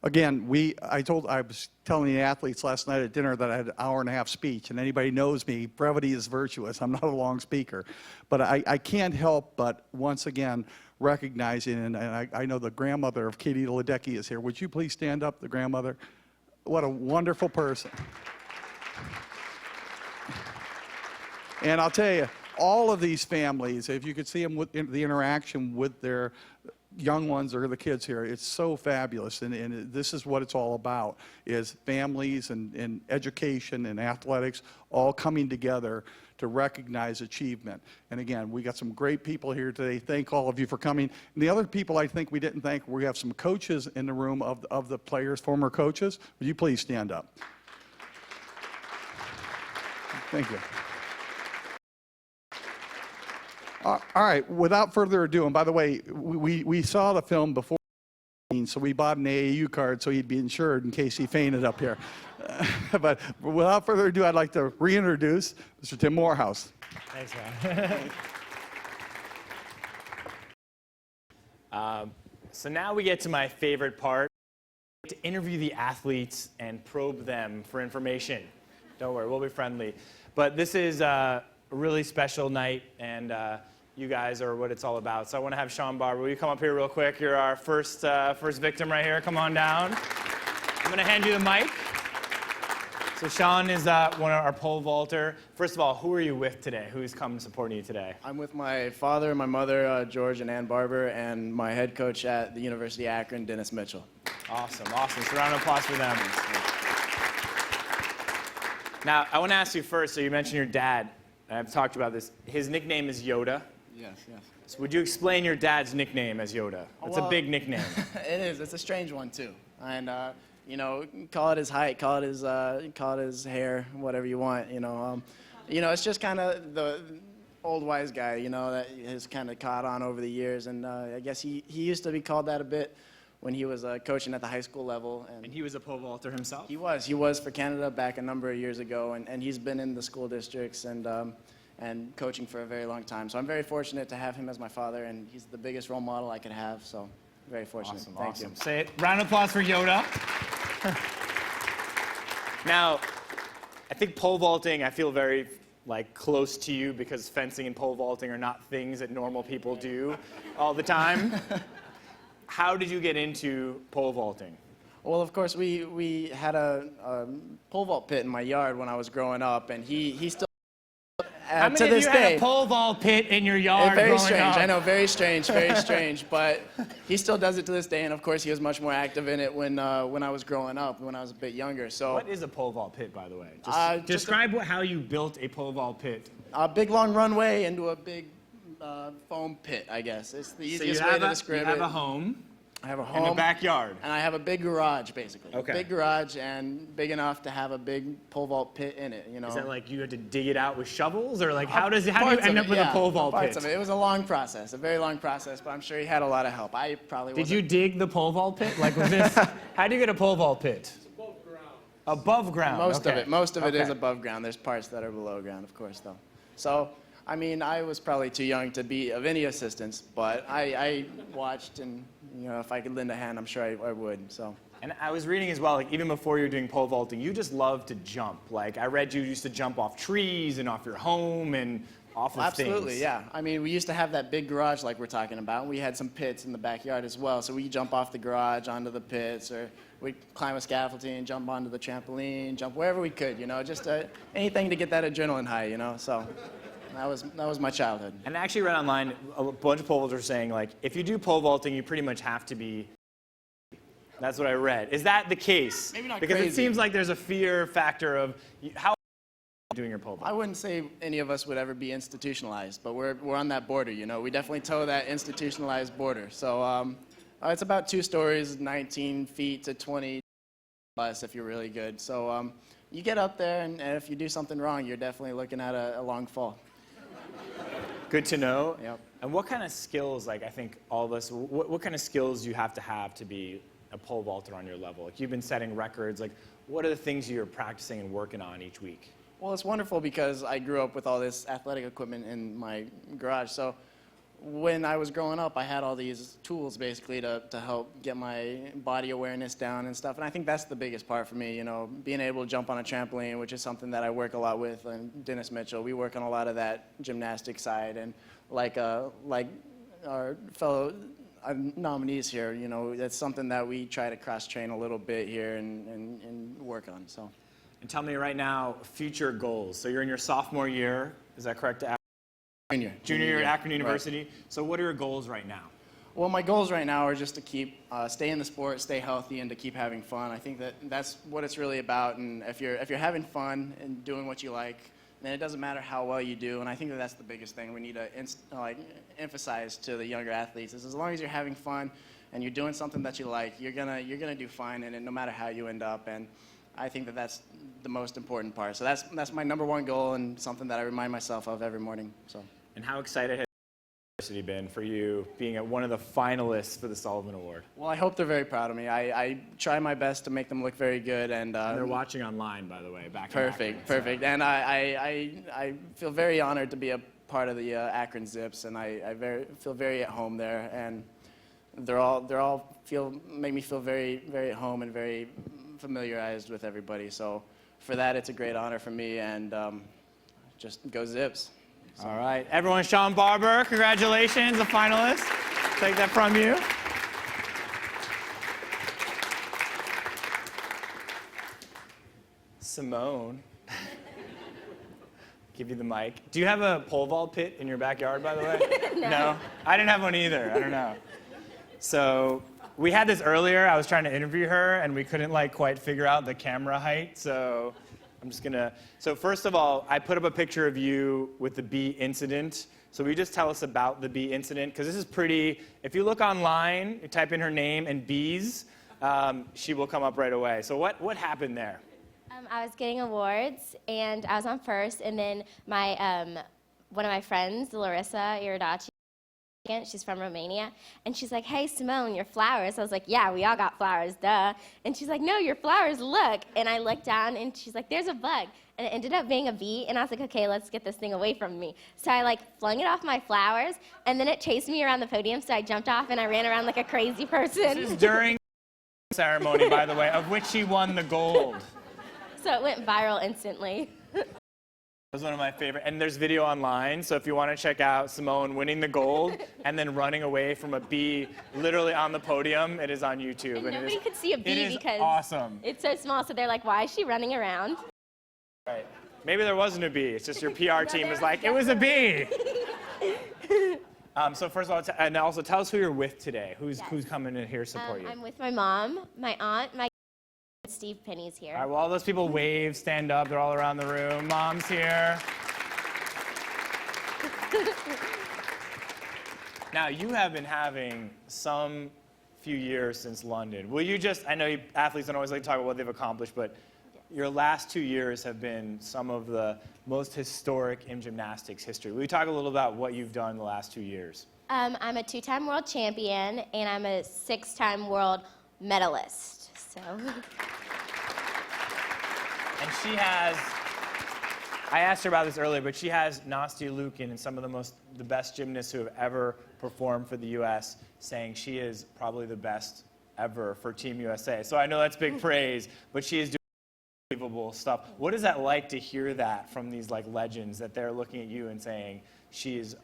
Again, I was telling the athletes last night at dinner that I had an hour-and-a-half speech, and anybody knows me, brevity is virtuous. I'm not a long speaker. But I can't help but, once again, recognizing, and I know the grandmother of Katie Ledecky is here. Would you please stand up, the grandmother? What a wonderful person. And I'll tell you, all of these families, if you could see them with the interaction with their young ones or the kids here, it's so fabulous, and this is what it's all about, is families and education and athletics all coming together to recognize achievement. And again, we got some great people here today. Thank all of you for coming. And the other people I think we didn't thank, we have some coaches in the room of the players, former coaches. Would you please stand up? Thank you. All right, without further ado, and by the way, we saw the film before, so we bought an AAU card so he'd be insured in case he fainted up here. But without further ado, I'd like to reintroduce Mr. Tim Morehouse. Thanks, man. So now we get to my favorite part, to interview the athletes and probe them for information. Don't worry, we'll be friendly. But this is a really special night, and you guys are what it's all about. So I want to have Shawn Barber. Will you come up here real quick? You're our first victim right here. Come on down. I'm going to hand you the mic. So Shawn is one of our pole vaulter. First of all, who are you with today? Who's come supporting you today? I'm with my father, my mother, George and Ann Barber, and my head coach at the University of Akron, Dennis Mitchell. Awesome, awesome. So round of applause for them. Now, I want to ask you first, so you mentioned your dad, and I've talked about this. His nickname is Yoda. Yes, yes. So would you explain your dad's nickname as Yoda? It's a big nickname. It is. It's a strange one, too. And, you know, call it his height, call it his hair, whatever you want, you know. It's just kind of the old wise guy, you know, that has kind of caught on over the years. And I guess he used to be called that a bit when he was coaching at the high school level. And he was a pole vaulter himself? He was for Canada back a number of years ago, and he's been in the school districts and coaching for a very long time. So I'm very fortunate to have him as my father, and he's the biggest role model I could have, so very fortunate. Awesome, Thank awesome. you. Say it. Round of applause for Yoda. Now, I think pole vaulting, I feel very close to you because fencing and pole vaulting are not things that normal people do all the time. How did you get into pole vaulting? Well, of course, we had a pole vault pit in my yard when I was growing up, and he still, How many to of this you day, had a pole vault pit in your yard very growing strange. up? I know, very strange, very strange. But he still does it to this day, and of course, he was much more active in it when I was growing up, when I was a bit younger. So, What is a pole vault pit, by the way? Just Describe how you built a pole vault pit. a big long runway into a big foam pit, I guess. It's the easiest way to describe it. You have a home. I have a home. And a backyard. And I have a big garage, basically. Okay. Big garage and big enough to have a big pole vault pit in it, you know. Is that like you had to dig it out with shovels, or like how do you Parts end of up it, with yeah, a pole vault parts pit? of it. It was a long process, a very long process, but I'm sure he had a lot of help. I probably Did wasn't. you dig the pole vault pit? Like was this? How do you get a pole vault pit? Above ground. Above ground. Most of it is Okay. above ground. There's parts that are below ground, of course, though. So, I mean, I was probably too young to be of any assistance, but I watched, and you know, if I could lend a hand, I'm sure I would. So. And I was reading as well, like even before you were doing pole vaulting, you just love to jump. Like I read you used to jump off trees and off your home and off of Absolutely, things. yeah. I mean, we used to have that big garage like we're talking about. We had some pits in the backyard as well, so we'd jump off the garage onto the pits, or we'd climb a scaffolding, jump onto the trampoline, jump wherever we could, you know, just anything to get that adrenaline high, you know. So that was my childhood. And I actually read online, a bunch of pole vaulters saying like, if you do pole vaulting, you pretty much have to be. That's what I read. Is that the case? Maybe not because crazy. it seems like there's a fear factor of how doing your pole vault. I wouldn't say any of us would ever be institutionalized, but we're on that border, you know. We definitely toe that institutionalized border. So it's about 2 stories, 19 feet to 20 plus if you're really good. So you get up there, and if you do something wrong, you're definitely looking at a long fall. Good to know. Yep. And what kind of skills, like I think all of us, what kind of skills do you have to be a pole vaulter on your level? Like you've been setting records, like what are the things you're practicing and working on each week? Well, it's wonderful because I grew up with all this athletic equipment in my garage. So when I was growing up, I had all these tools basically to help get my body awareness down and stuff. And I think that's the biggest part for me, you know, being able to jump on a trampoline, which is something that I work a lot with. And Dennis Mitchell, we work on a lot of that gymnastic side. And like our fellow nominees here, you know, that's something that we try to cross-train a little bit here and work on. So. And tell me right now, future goals. So you're in your sophomore year, is that correct? Junior year at Akron University. Right. So what are your goals right now? Well, my goals right now are just to keep, stay in the sport, stay healthy, and to keep having fun. I think that's what it's really about. And if you're having fun and doing what you like, then it doesn't matter how well you do. And I think that's the biggest thing we need to emphasize to the younger athletes is as long as you're having fun and you're doing something that you like, you're gonna do fine in it no matter how you end up. And I think that's the most important part. So that's my #1 goal and something that I remind myself of every morning. So. And how excited has university been for you being one of the finalists for the Sullivan Award? Well, I hope they're very proud of me. I try my best to make them look very good. And they're watching online, by the way, back in Perfect, Akron, perfect. So. And I feel very honored to be a part of the Akron Zips, and I feel very at home there. And they're all make me feel very, very at home and very familiarized with everybody. So for that, it's a great honor for me, and just go Zips. So. All right, everyone, Shawn Barber, congratulations, a finalist. Take that from you. Simone, give you the mic. Do you have a pole vault pit in your backyard, by the way? No? I didn't have one either, I don't know. So we had this earlier, I was trying to interview her, and we couldn't quite figure out the camera height, so I'm just gonna, so first of all, I put up a picture of you with the bee incident. So will you just tell us about the bee incident? Because this is pretty, if you look online, you type in her name and bees, she will come up right away. So what happened there? I was getting awards, and I was on first, and then my one of my friends, Larissa Iridacci, she's from Romania, and she's like, hey, Simone, your flowers. I was like, yeah, we all got flowers, duh. And she's like, no, your flowers, look. And I looked down, and she's like, there's a bug. And it ended up being a bee, and I was like, okay, let's get this thing away from me. So I like flung it off my flowers, and then it chased me around the podium, so I jumped off, and I ran around like a crazy person. This is during the ceremony, by the way, of which she won the gold. So it went viral instantly. That was one of my favorite, and there's video online, so if you want to check out Simone winning the gold and then running away from a bee literally on the podium, it is on YouTube. And nobody could see a bee because awesome. It's so small, so they're like, why is she running around? Right. Maybe there wasn't a bee, it's just your PR team was like, it was a bee! So first of all, and also tell us who you're with today. Who's coming in here to support you? I'm with my mom, my aunt, my Steve Penny's here. All right, well, all those people wave, stand up, they're all around the room. Mom's here. Now, you have been having some few years since London. Will you just, I know athletes don't always like to talk about what they've accomplished, but your last 2 years have been some of the most historic in gymnastics history. Will you talk a little about what you've done the last 2 years? I'm a 2-time world champion, and I'm a 6-time world medalist. So. And she has, I asked her about this earlier, but she has Nastia Liukin and some of the best gymnasts who have ever performed for the U.S. saying she is probably the best ever for Team USA. So I know that's big praise, but she is doing unbelievable stuff. What is that like to hear that from these like legends that they're looking at you and saying she's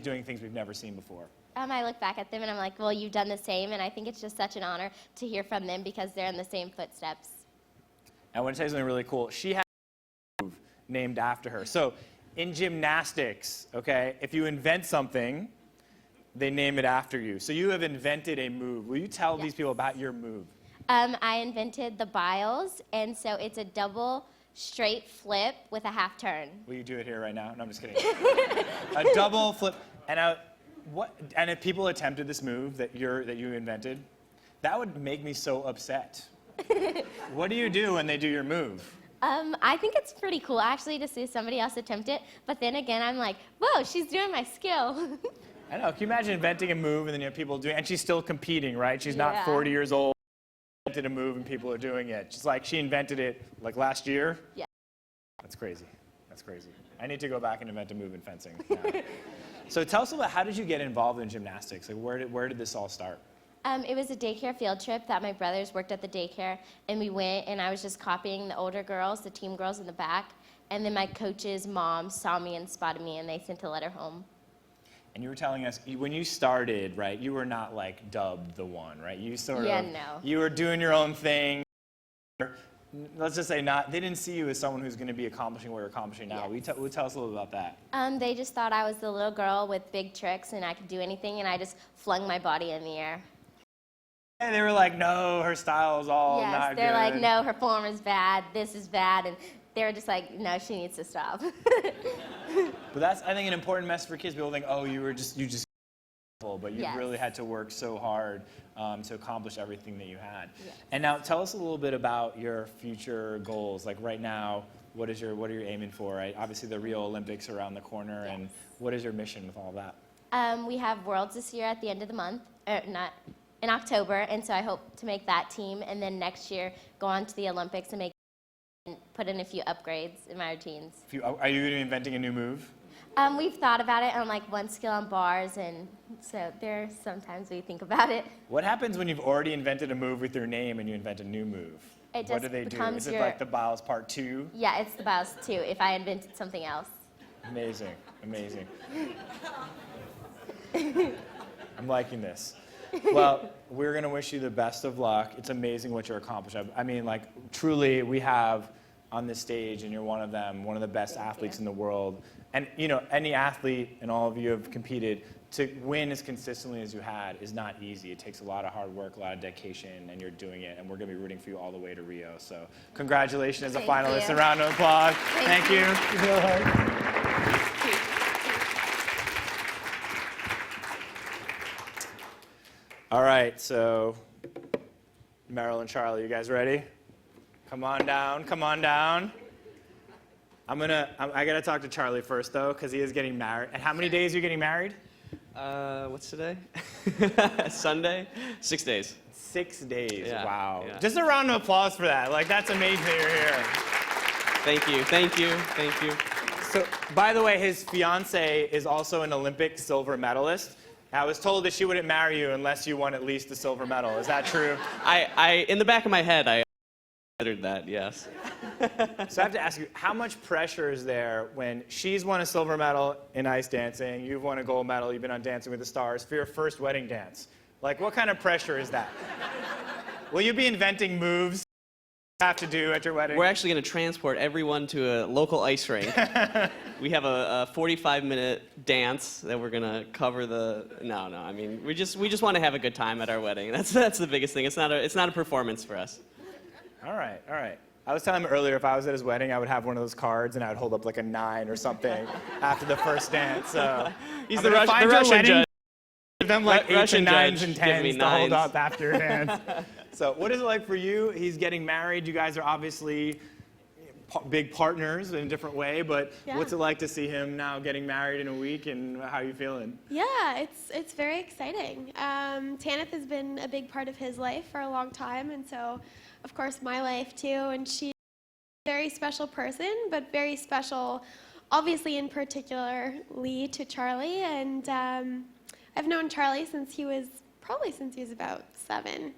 doing things we've never seen before? I look back at them and I'm like, well, you've done the same, and I think it's just such an honor to hear from them because they're in the same footsteps. I want to tell you something really cool. She has a move named after her. So in gymnastics, okay, if you invent something, they name it after you. So you have invented a move. Will you tell these people about your move? I invented the biles, and so it's a double straight flip with a half turn. Will you do it here right now? No, I'm just kidding. A double flip. And if people attempted this move that you invented, that would make me so upset. What do you do when they do your move? I think it's pretty cool actually to see somebody else attempt it, but then again I'm like, whoa, she's doing my skill. I know. Can you imagine inventing a move and then you have people doing it? And she's still competing, right? She's not 40 years old. Invented a move and people are doing it. She's like, she invented it like last year? Yeah. That's crazy. That's crazy. I need to go back and invent a move in fencing now. So tell us about how did you get involved in gymnastics? Like where did this all start? It was a daycare field trip that my brothers worked at the daycare, and we went, and I was just copying the older girls, the team girls in the back, and then my coach's mom saw me and spotted me, and they sent a letter home. And you were telling us, when you started, right, you were not like dubbed the one, right? You sort of, you were doing your own thing. Let's just say they didn't see you as someone who's going to be accomplishing what you're accomplishing now. Will you tell us a little about that? They just thought I was the little girl with big tricks and I could do anything, and I just flung my body in the air. And they were like, no, her style is all not good. They're like, no, her form is bad, this is bad, and they were just like, no, she needs to stop. But that's, I think, an important message for kids. People think, oh, you just but you really had to work so hard to accomplish everything that you had. Yes. And now tell us a little bit about your future goals. Like right now, what are you aiming for? Right? Obviously, the Rio Olympics are around the corner, and what is your mission with all that? We have Worlds this year at the end of the month, in October, and so I hope to make that team, and then next year go on to the Olympics and put in a few upgrades in my routines. Are you going to be inventing a new move? We've thought about it on like one skill on bars, and so sometimes we think about it. What happens when you've already invented a move with your name and you invent a new move? What do they do? Is it like the biles part 2? Yeah, it's the biles 2 if I invented something else. Amazing, amazing. I'm liking this. Well, we're going to wish you the best of luck. It's amazing what you're accomplishing. I mean, like, truly, we have on this stage, and you're one of them, one of the best athletes in the world. And, you know, any athlete, and all of you have competed, to win as consistently as you had is not easy. It takes a lot of hard work, a lot of dedication, and you're doing it, and we're going to be rooting for you all the way to Rio. So congratulations as a finalist. A round of applause. Thank you. All right, so Meryl and Charlie, you guys ready? Come on down, come on down. I gotta talk to Charlie first though, because he is getting married. And how many days are you getting married? What's today? Sunday? 6 days. 6 days, Yeah, wow. yeah. Just a round of applause for that. Like, that's amazing that you're here. Thank you, thank you, thank you. So, by the way, his fiance is also an Olympic silver medalist. I was told that she wouldn't marry you unless you won at least a silver medal. Is that true? In the back of my head, I considered that, yes. So I have to ask you, how much pressure is there when she's won a silver medal in ice dancing, you've won a gold medal, you've been on Dancing with the Stars, for your first wedding dance? Like, what kind of pressure is that? Will you be inventing moves you have to do at your wedding? We're actually going to transport everyone to a local ice rink. We have a 45-minute dance that we're going to cover the... No, I mean, we just want to have a good time at our wedding. That's the biggest thing. It's not a performance for us. All right, all right. I was telling him earlier, if I was at his wedding, I would have one of those cards and I would hold up like a 9 or something after the first dance. So He's I'm the gonna find your Russian wedding, judge. Give them like 8s Russian and 9s judge, and give me 10s to hold 9s. up after your dance. So what is it like for you? He's getting married. You guys are obviously big partners in a different way, but Yeah. what's it like to see him now getting married in a week, and how are you feeling? Yeah, it's very exciting. Tanith has been a big part of his life for a long time, and so, of course, my life too. And she's a very special person, but very special, obviously, in particularly to Charlie. And I've known Charlie since he was about 7,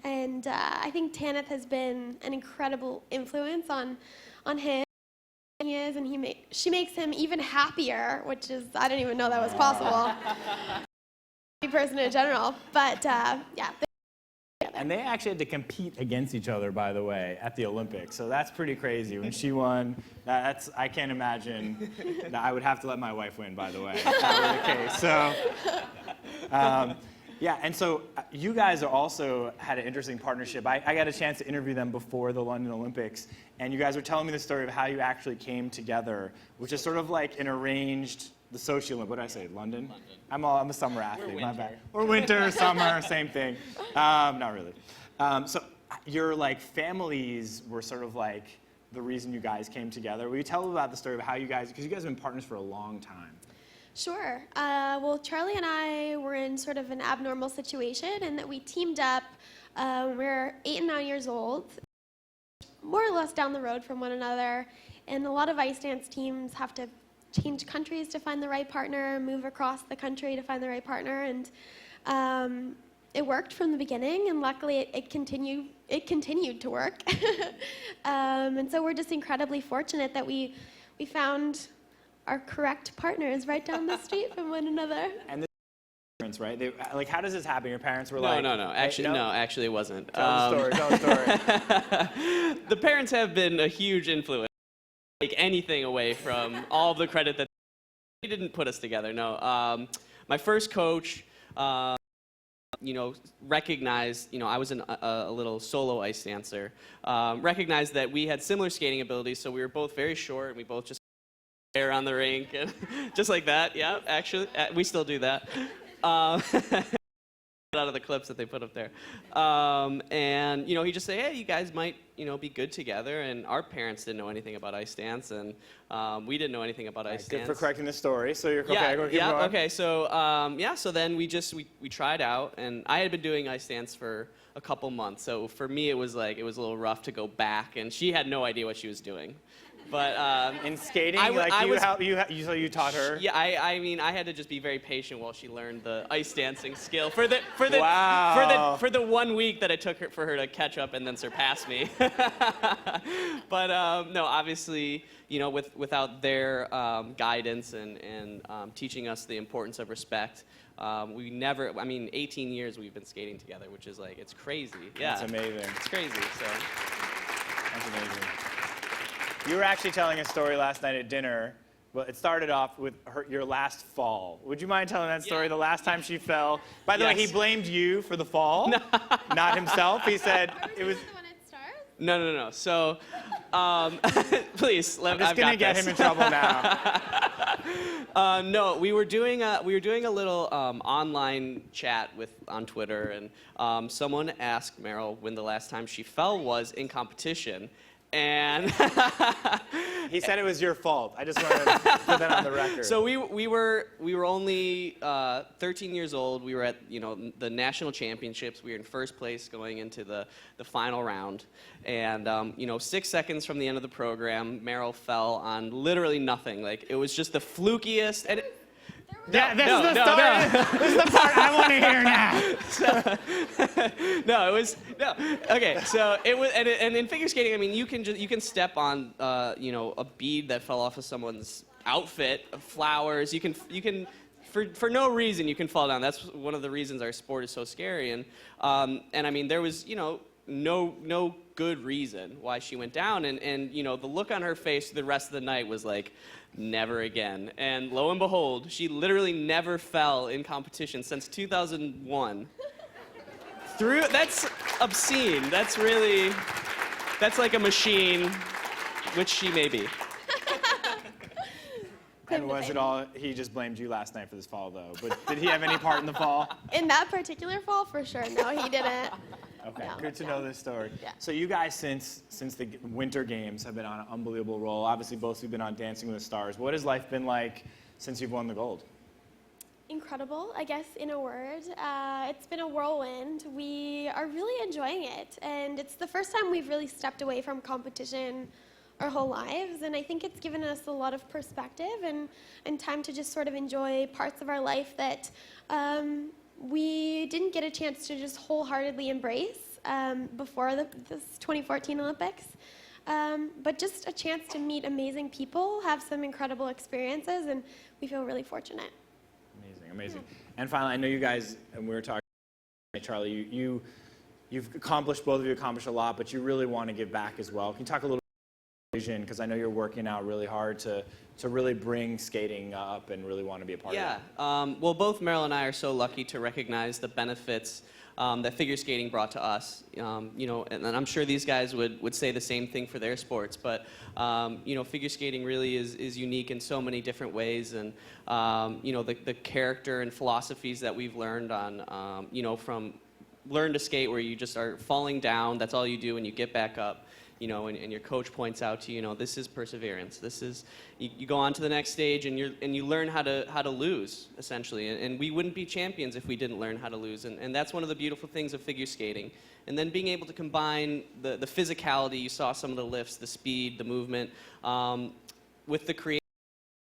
and I think Tanith has been an incredible influence on him. He is, and she makes him even happier, which is, I didn't even know that was possible. Person in general, but yeah. And they actually had to compete against each other, by the way, at the Olympics. So that's pretty crazy. When she won, I can't imagine. I would have to let my wife win, by the way, if that were the case. So, yeah, and so you guys are also had an interesting partnership. I got a chance to interview them before the London Olympics, and you guys were telling me the story of how you actually came together, which is sort of like an arranged, the Sochi Olympics. What did I say, London? I'm a summer athlete, my bad. Or winter, summer, same thing. Not really. So your like families were sort of like the reason you guys came together. Will you tell about the story of how you guys, because you guys have been partners for a long time. Sure. Well, Charlie and I were in sort of an abnormal situation in that we teamed up. We were 8 and 9 years old, more or less down the road from one another. And a lot of ice dance teams have to change countries to find the right partner, move across the country to find the right partner. And it worked from the beginning, and luckily it continued to work. And so we're just incredibly fortunate that we found our correct partners right down the street from one another. And the parents, right? Like, how does this happen? Your parents were No, like... no. Actually, it wasn't. Tell the story. The parents have been a huge influence. Take anything away from all of the credit that they didn't put us together. No. My first coach, recognized, I was a little solo ice dancer, recognized that we had similar skating abilities, so we were both very short, and we both just around the rink, and just like that. Yeah, actually, we still do that. Out of the clips that they put up there, and he just say, hey, you guys might be good together. And our parents didn't know anything about ice dance, and we didn't know anything about ice dance. Good for correcting the story. So you're okay. Yeah. Going. Okay. So So then we tried out, and I had been doing ice dance for a couple months. So for me, it was a little rough to go back, and she had no idea what she was doing. But in skating, so you taught her? Yeah, I mean, I had to just be very patient while she learned the ice dancing skill for the 1 week that it took for her to catch up and then surpass me. But no, obviously, without their guidance and teaching us the importance of respect, we never. I mean, 18 years we've been skating together, which is like, it's crazy. Yeah, it's amazing. It's crazy. So that's amazing. You were actually telling a story last night at dinner Well, it started off with your last fall. Would you mind telling that story, the last time she fell? By the way, he blamed you for the fall, not himself. He said it was... No. So, please, I'm just going to get him in trouble now. No, we were doing a little online chat on Twitter, and someone asked Meryl when the last time she fell was in competition, and he said it was your fault. I just wanted to put that on the record. So we were only 13 years old. We were at the national championships. We were in first place going into the final round, and 6 seconds from the end of the program, Meryl fell on literally nothing. Like, it was just the flukiest. And this is the story. This is the part I want to hear now. Okay, so it was, and in figure skating, I mean, you can step on a bead that fell off of someone's outfit, flowers. You can for no reason you can fall down. That's one of the reasons our sport is so scary. And I mean, there was no good reason why she went down, and the look on her face the rest of the night was like, never again. And lo and behold, she literally never fell in competition since 2001. That's obscene. That's like a machine, which she may be. And was it all, he just blamed you last night for this fall, though. But did he have any part in the fall? In that particular fall, for sure. No, he didn't. Okay, No. good to know this story. Yeah. So you guys, since the Winter Games, have been on an unbelievable roll. Obviously, both of you have been on Dancing with the Stars. What has life been like since you've won the gold? Incredible, I guess, in a word. It's been a whirlwind. We are really enjoying it, and it's the first time we've really stepped away from competition our whole lives, and I think it's given us a lot of perspective and time to just sort of enjoy parts of our life that we didn't get a chance to just wholeheartedly embrace before this 2014 Olympics. But just a chance to meet amazing people, have some incredible experiences, and we feel really fortunate. Amazing. And finally, I know you guys, and we were talking, Charlie, you've accomplished, both of you accomplished a lot, but you really want to give back as well. Can you talk a little bit about your vision? Because I know you're working out really hard to really bring skating up and really want to be a part of it. Yeah. Well, both Meryl and I are so lucky to recognize the benefits that figure skating brought to us. And I'm sure these guys would say the same thing for their sports, but figure skating really is unique in so many different ways, and the character and philosophies that we've learned on, from learn to skate where you just are falling down, that's all you do, and you get back up. And your coach points out to you, this is perseverance. This is you go on to the next stage, and you learn how to lose, essentially. And we wouldn't be champions if we didn't learn how to lose. And that's one of the beautiful things of figure skating. And then being able to combine the physicality, you saw some of the lifts, the speed, the movement, with the creative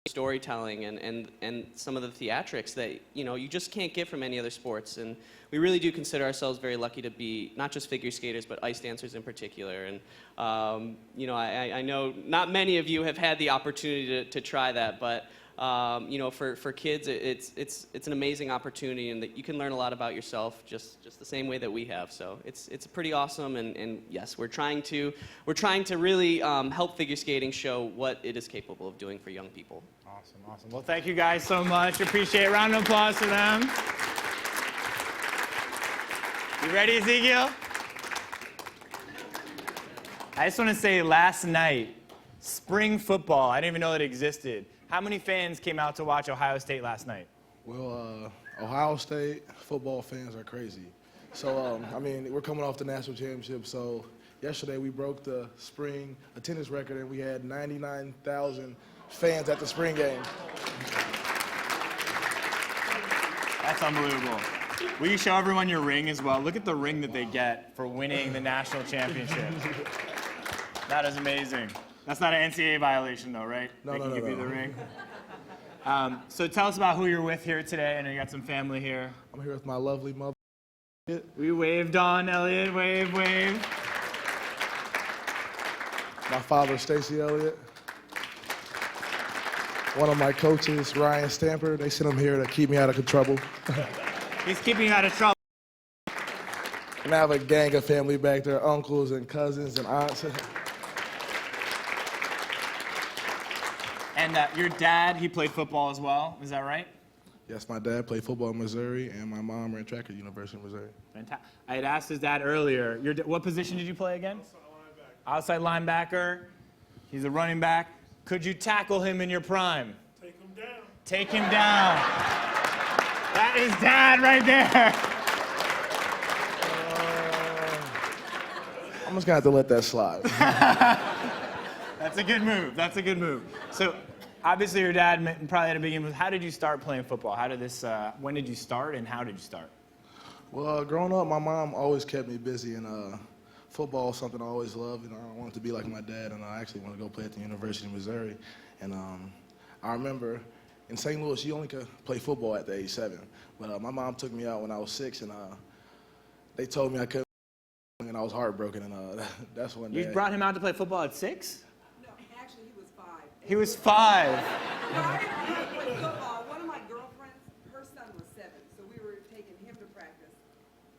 storytelling and some of the theatrics that you just can't get from any other sports. And we really do consider ourselves very lucky to be not just figure skaters, but ice dancers in particular. And I know not many of you have had the opportunity to try that, but for kids, it's an amazing opportunity, and that you can learn a lot about yourself just the same way that we have. So it's pretty awesome, and yes, we're trying to really help figure skating show what it is capable of doing for young people. Awesome. Well, thank you guys so much. Appreciate it. Round of applause for them. You ready, Ezekiel? I just want to say, last night, spring football, I didn't even know it existed. How many fans came out to watch Ohio State last night? Well, Ohio State football fans are crazy. So, we're coming off the national championship. So, yesterday we broke the spring attendance record, and we had 99,000 fans at the spring game. That's unbelievable. Will you show everyone your ring as well? Look at the ring that they get for winning the national championship. That is amazing. That's not an NCAA violation, though, right? No, they can no, give no. you the ring. So tell us about who you're with here today. I know you got some family here. I'm here with my lovely mother. We waved on, Elliot. Wave. My father, Stacy Elliott. One of my coaches, Ryan Stamper. They sent him here to keep me out of trouble. He's keeping you out of trouble. And I have a gang of family back there, uncles and cousins and aunts. And your dad, he played football as well, is that right? Yes, my dad played football in Missouri, and my mom ran track at the University of Missouri. Fantastic. I had asked his dad earlier, what position did you play again? Outside linebacker. He's a running back. Could you tackle him in your prime? Take him down. Take him down. That is Dad right there. I'm just gonna have to let that slide. That's a good move. That's a good move. So, obviously, your dad probably had a big influence. How did you start playing football? How did this? When did you start, and how did you start? Well, growing up, my mom always kept me busy, and football is something I always loved. You know, I wanted to be like my dad, and I actually wanted to go play at the University of Missouri. And I remember in St. Louis, you only could play football at the age 7. But my mom took me out when I was 6, and they told me I couldn't, and I was heartbroken. And that's when You brought him out to play football at 6? No, actually, he was 5. He was 5. One of my girlfriends, her son was 7, so we were taking him to practice,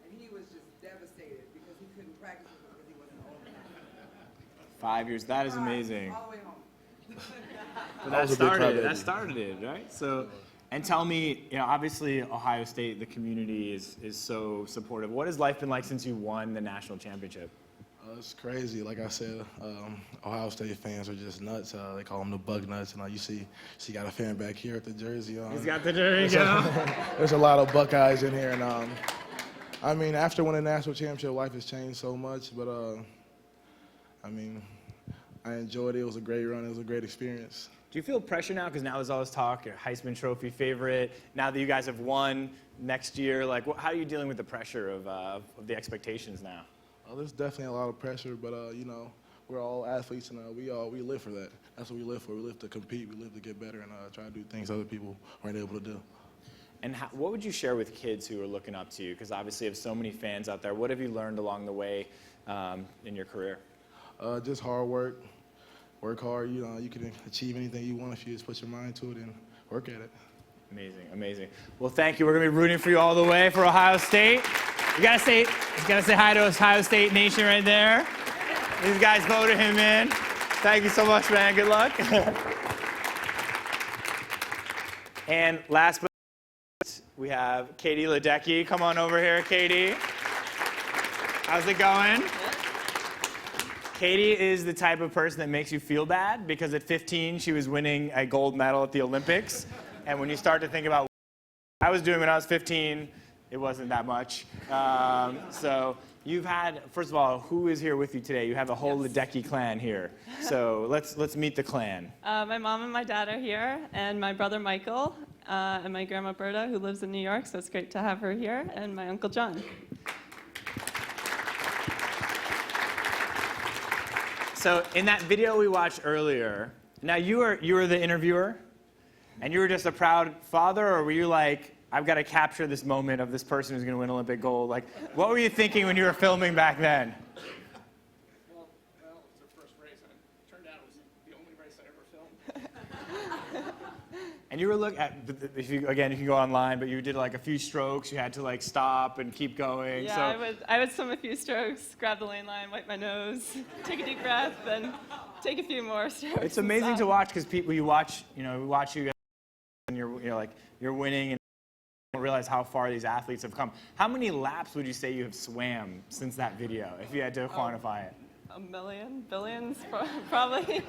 and he was just devastated because he couldn't practice with us because he wasn't old enough. 5 years. That is amazing. All the way home. But that started it, right? So, and tell me, you know, obviously Ohio State, the community is so supportive. What has life been like since you won the national championship? It's crazy. Like I said, Ohio State fans are just nuts. They call them the bug nuts. And you see, she got a fan back here with the jersey on. He's got the jersey on. There's a lot of Buckeyes in here. And I mean, after winning the national championship, life has changed so much. But I mean, I enjoyed it. It was a great run. It was a great experience. Do you feel pressure now? Because now there's all this talk, your Heisman Trophy favorite. Now that you guys have won next year, like, how are you dealing with the pressure of the expectations now? There's definitely a lot of pressure, but you know, we're all athletes, and we live for that. That's what we live for. We live to compete. We live to get better and try to do things other people weren't able to do. And what would you share with kids who are looking up to you? Because obviously you have so many fans out there. What have you learned along the way in your career? Just hard work. Work hard. You know, you can achieve anything you want if you just put your mind to it and work at it. Amazing, amazing. Well, thank you. We're gonna be rooting for you all the way for Ohio State. You gotta say hi to Ohio State Nation right there. These guys voted him in. Thank you so much, man. Good luck. And last but not least, we have Katie Ledecky. Come on over here, Katie. How's it going? Katie is the type of person that makes you feel bad because at 15 she was winning a gold medal at the Olympics. And when you start to think about what I was doing when I was 15, it wasn't that much. So you've had, first of all, who is here with you today? You have a whole Ledecky clan here. So let's meet the clan. My mom and my dad are here, and my brother Michael, and my grandma Berta, who lives in New York, so it's great to have her here, and my uncle John. So in that video we watched earlier, now you were the interviewer, and you were just a proud father, or were you like, I've got to capture this moment of this person who's going to win Olympic gold? Like, what were you thinking when you were filming back then? Well, it's their first race, and it turned out it was the only race I ever filmed. And you were looking at, if you go online, but you did like a few strokes, you had to like stop and keep going. Yeah, so, I would swim a few strokes, grab the lane line, wipe my nose, take a deep breath, then take a few more strokes. It's amazing to watch because people, we watch you and you're winning, and you don't realize how far these athletes have come. How many laps would you say you have swam since that video, if you had to quantify it? A million, billions, probably.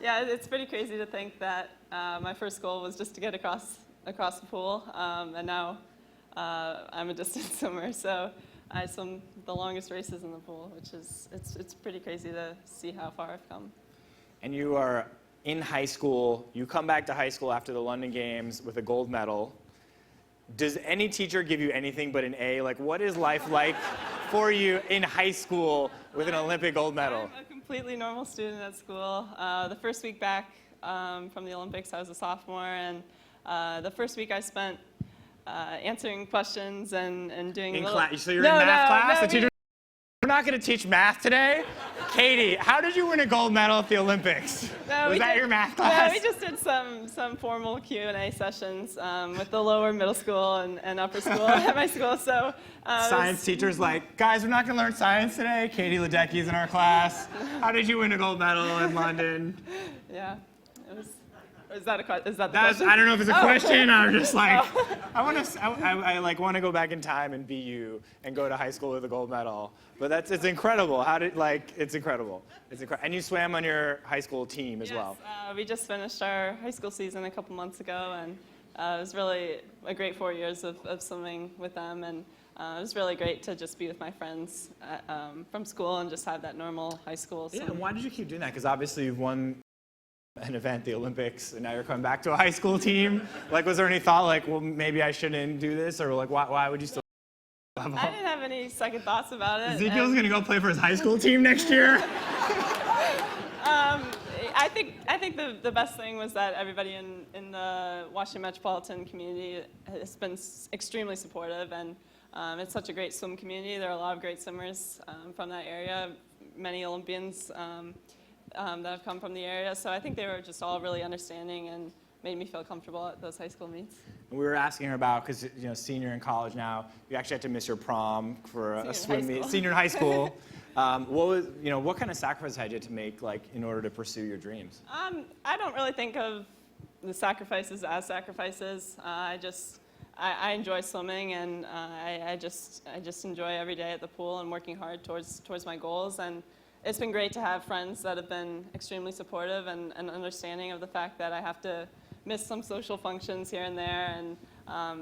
Yeah, it's pretty crazy to think that my first goal was just to get across the pool, and now I'm a distance swimmer, so I swim the longest races in the pool, which is it's pretty crazy to see how far I've come. And you are in high school. You come back to high school after the London Games with a gold medal. Does any teacher give you anything but an A? Like, what is life like for you in high school with an Olympic gold medal? I'm a completely normal student at school. The first week back from the Olympics, I was a sophomore, and the first week I spent answering questions and doing class. So you're in math class? The teacher, we're not going to teach math today? Katie, how did you win a gold medal at the Olympics? Was that your math class? No, we just did some formal Q&A sessions with the lower middle school and upper school at my school. So science teachers like, guys, we're not going to learn science today. Katie Ledecky is in our class. How did you win a gold medal in London? Yeah, it Is that the question? I don't know if it's a question. I'm just like, Oh. I like want to go back in time and be you and go to high school with a gold medal. But it's incredible. It's incredible. And you swam on your high school team as well. We just finished our high school season a couple months ago, and it was really a great 4 years of swimming with them, and it was really great to just be with my friends from school and just have that normal high school. Yeah, and why did you keep doing that? Because obviously you've won an event, the Olympics, and now you're coming back to a high school team. Like, was there any thought like, well, maybe I shouldn't do this, or like, why would you still? I didn't have any second thoughts about it. Ezekiel's gonna go play for his high school team next year. I think the best thing was that everybody in the Washington metropolitan community has been extremely supportive, and it's such a great swim community. There are a lot of great swimmers from that area, many Olympians that have come from the area. So I think they were just all really understanding and made me feel comfortable at those high school meets. We were asking her about, because senior in college now, you actually had to miss your prom for a swim meet. Senior in high school. What kind of sacrifice had you to make, like, in order to pursue your dreams? I don't really think of the sacrifices as sacrifices. I enjoy swimming, and I just enjoy every day at the pool and working hard towards my goals. And it's been great to have friends that have been extremely supportive and understanding of the fact that I have to miss some social functions here and there. And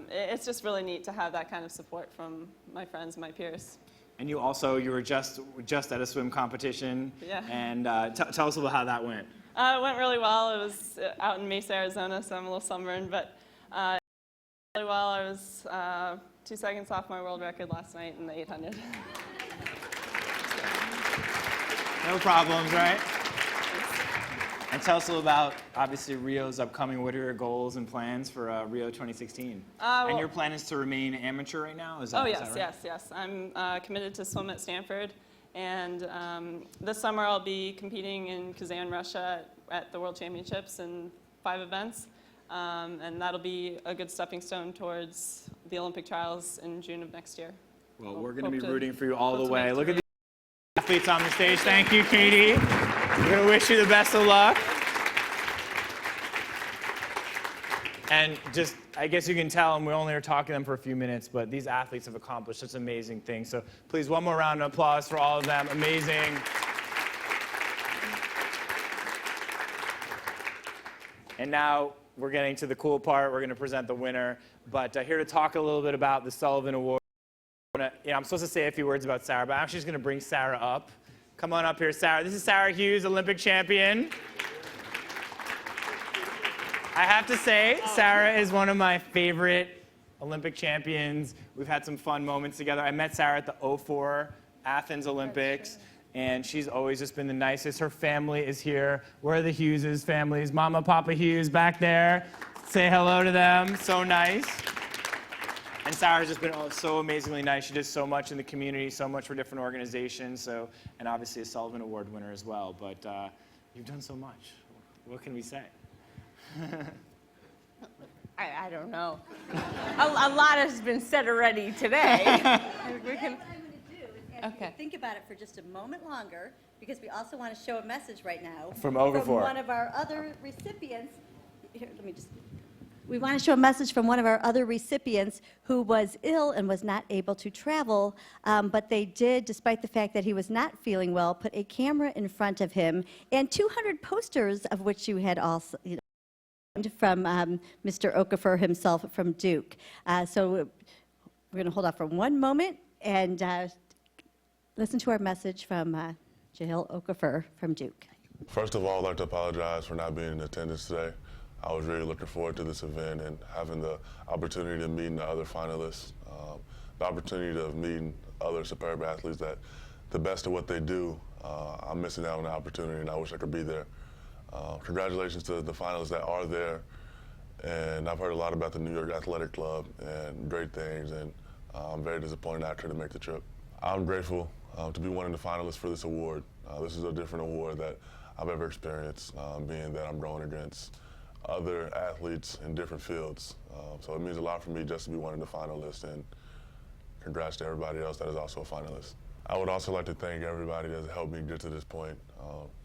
it's just really neat to have that kind of support from my friends and my peers. And you were just at a swim competition. Yeah. And tell us about how that went. It went really well. It was out in Mesa, Arizona, so I'm a little sunburned, but it went really well. I was 2 seconds off my world record last night in the 800. No problems, right? And tell us a little about, obviously, Rio's upcoming. What are your goals and plans for Rio 2016? And your plan is to remain amateur right now? Is that right? Yes. I'm committed to swim at Stanford. And this summer I'll be competing in Kazan, Russia at the World Championships in 5 events. And that'll be a good stepping stone towards the Olympic trials in June of next year. Well, we're going to be rooting for you all the way. Look at the athletes on the stage. Thank you, Katie. We're going to wish you the best of luck. And just, I guess you can tell, and we only are talking to them for a few minutes, but these athletes have accomplished such amazing things. So please, one more round of applause for all of them. Amazing. And now we're getting to the cool part. We're going to present the winner. But here to talk a little bit about the Sullivan Award. I'm supposed to say a few words about Sarah, but I'm actually just going to bring Sarah up. Come on up here, Sarah. This is Sarah Hughes, Olympic champion. I have to say, Sarah is one of my favorite Olympic champions. We've had some fun moments together. I met Sarah at the 2004 Athens Olympics, and she's always just been the nicest. Her family is here. Where are the Hughes' families? Mama, Papa Hughes back there. Say hello to them. So nice. And Sarah's just been so amazingly nice. She does so much in the community, so much for different organizations, and obviously a Sullivan Award winner as well. But you've done so much. What can we say? I don't know. A lot has been said already today. We can, think about it for just a moment longer, because we also want to show a message right now from one of our other recipients. Here, we want to show a message from one of our other recipients who was ill and was not able to travel, but they did, despite the fact that he was not feeling well, put a camera in front of him and 200 posters, of which you had also, from Mr. Okafor himself from Duke. So we're going to hold off for one moment and listen to our message from Jahil Okafor from Duke. First of all, I'd like to apologize for not being in attendance today. I was really looking forward to this event and having the opportunity to meet the other finalists, the opportunity of meeting other superb athletes that the best of what they do. I'm missing out on the opportunity, and I wish I could be there. Congratulations to the finalists that are there, and I've heard a lot about the New York Athletic Club and great things, and I'm very disappointed not to make the trip. I'm grateful to be one of the finalists for this award. This is a different award that I've ever experienced, being that I'm going against other athletes in different fields. So it means a lot for me just to be one of the finalists, and congrats to everybody else that is also a finalist. I would also like to thank everybody that's helped me get to this point,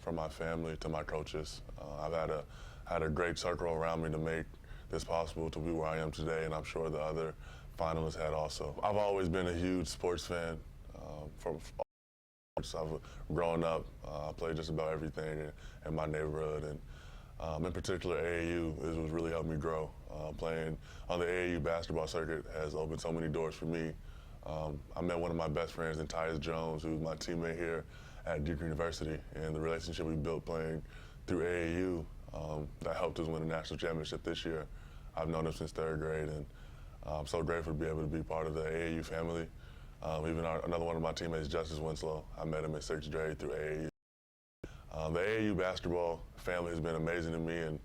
from my family to my coaches. I've had a great circle around me to make this possible to be where I am today, and I'm sure the other finalists had also. I've always been a huge sports fan from I've grown up. I played just about everything in my neighborhood, and in particular AAU is what really helped me grow. Playing on the AAU basketball circuit has opened so many doors for me. I met one of my best friends in Tyus Jones, who's my teammate here at Duke University, and the relationship we built playing through AAU that helped us win a national championship this year. I've known him since 3rd grade, and I'm so grateful to be able to be part of the AAU family. Even another one of my teammates, Justice Winslow, I met him in 6th grade through AAU. The AAU basketball family has been amazing to me, and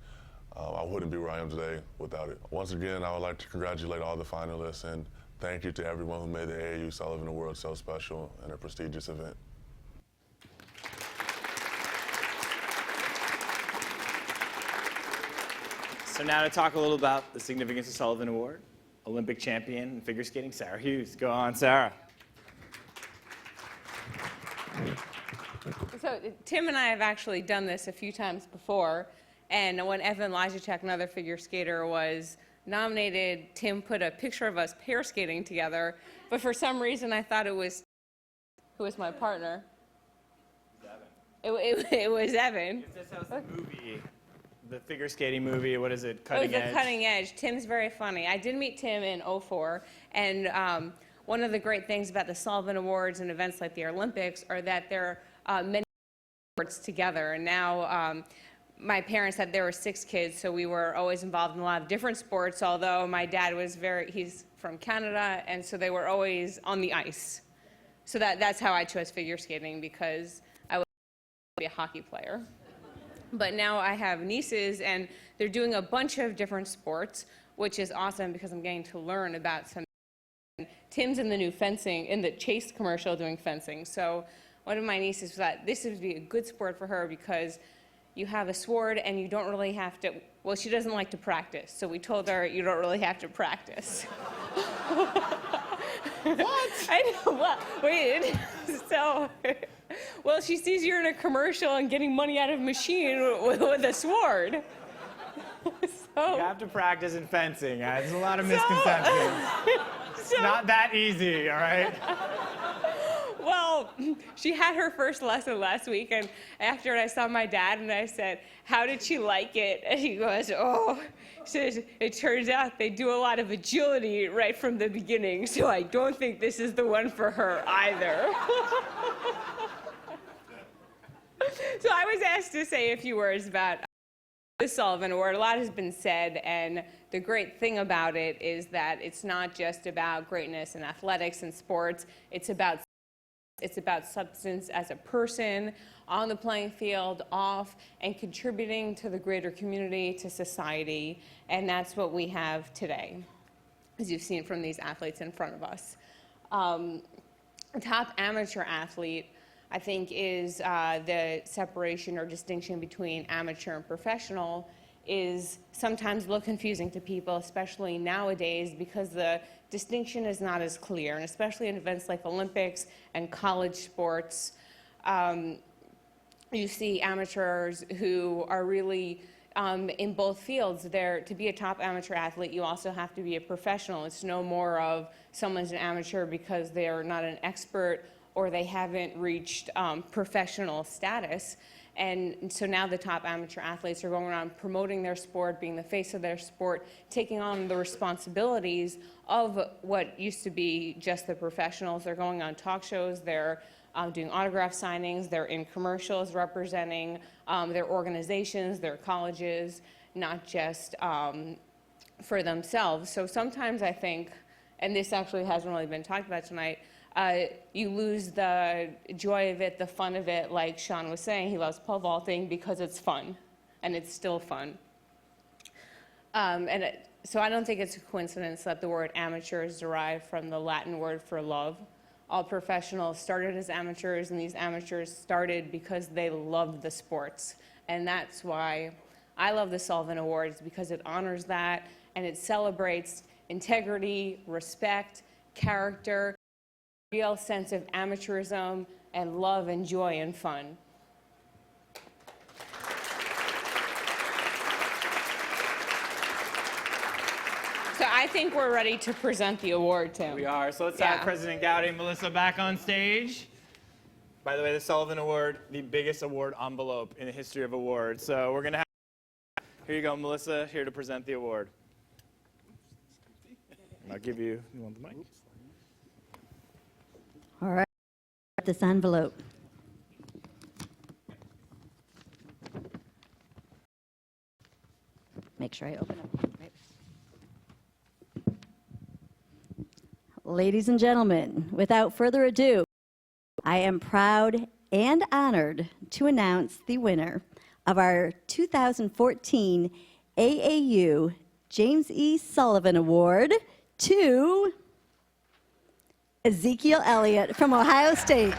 I wouldn't be where I am today without it. Once again, I would like to congratulate all the finalists, and thank you to everyone who made the AAU Sullivan Award so special and a prestigious event. So now to talk a little about the significance of Sullivan Award, Olympic champion in figure skating, Sarah Hughes. Go on, Sarah. So Tim and I have actually done this a few times before, and when Evan Lajacek, another figure skater, was nominated, Tim put a picture of us pair skating together, but for some reason I thought it was, who was my partner? It was Evan. This was the movie, the figure skating movie, what is it, Cutting Edge? It was The Cutting Edge. Tim's very funny. I did meet Tim in '04, and one of the great things about the Sullivan Awards and events like the Olympics are that there are many sports together, and now my parents had, there were 6 kids, so we were always involved in a lot of different sports, although my dad was he's from Canada, and so they were always on the ice. So that's how I chose figure skating, because I was be a hockey player. But now I have nieces, and they're doing a bunch of different sports, which is awesome because I'm getting to learn about some. Tim's in the new fencing, in the Chase commercial doing fencing. So one of my nieces thought this would be a good sport for her because you have a sword and you don't really have to, well, she doesn't like to practice. So we told her you don't really have to practice. What? I know, well, wait, so, well, she sees you're in a commercial and getting money out of a machine with a sword. So, you have to practice in fencing. There's a lot of misconceptions. It's not that easy, all right? Well, she had her first lesson last week, and after I saw my dad, and I said, how did she like it? And he goes, oh, he says, it turns out they do a lot of agility right from the beginning, so I don't think this is the one for her either. So I was asked to say a few words about the Sullivan Award. A lot has been said, and the great thing about it is that it's not just about greatness in athletics and sports. It's about substance as a person, on the playing field, off, and contributing to the greater community, to society, and that's what we have today, as you've seen from these athletes in front of us. A top amateur athlete, I think, is the separation or distinction between amateur and professional is sometimes a little confusing to people, especially nowadays, because the distinction is not as clear, and especially in events like Olympics and college sports, you see amateurs who are really in both fields. To be a top amateur athlete, you also have to be a professional. It's no more of someone's an amateur because they're not an expert or they haven't reached professional status. And so now the top amateur athletes are going around promoting their sport, being the face of their sport, taking on the responsibilities of what used to be just the professionals. They're going on talk shows, they're doing autograph signings, they're in commercials representing their organizations, their colleges, not just for themselves. So sometimes I think, and this actually hasn't really been talked about tonight, you lose the joy of it, the fun of it. Like Shawn was saying, he loves pole vaulting because it's fun, and it's still fun. So I don't think it's a coincidence that the word amateur is derived from the Latin word for love. All professionals started as amateurs, and these amateurs started because they loved the sports. And that's why I love the Sullivan Awards, because it honors that, and it celebrates integrity, respect, character, real sense of amateurism, and love and joy and fun. So I think we're ready to present the award, Tim. We are. So let's Yeah. have President Gowdy and Melissa back on stage. By the way, the Sullivan Award, the biggest award envelope in the history of awards. So we're going to have, here you go, Melissa, here to present the award. I'll give you want the mic? All right, this envelope. Make sure I open it. Right. Ladies and gentlemen, without further ado, I am proud and honored to announce the winner of our 2014 AAU James E. Sullivan Award to Ezekiel Elliott from Ohio State.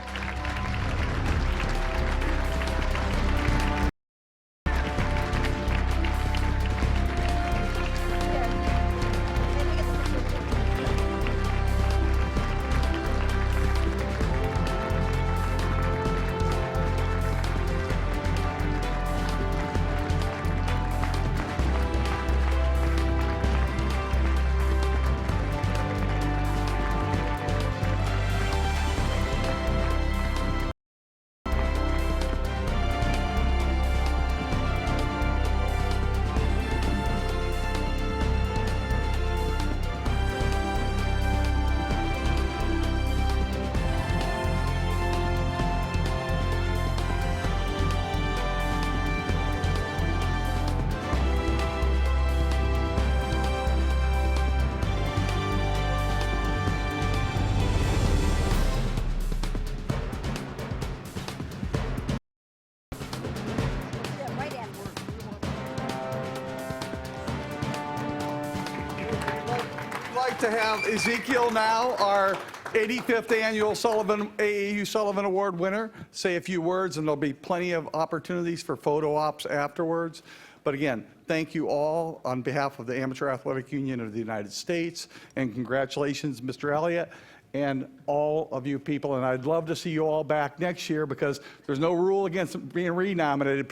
To have Ezekiel now, our 85th annual AAU Sullivan Award winner, say a few words, and there'll be plenty of opportunities for photo ops afterwards. But again, thank you all on behalf of the Amateur Athletic Union of the United States, and congratulations, Mr. Elliott, and all of you people. And I'd love to see you all back next year, because there's no rule against being renominated.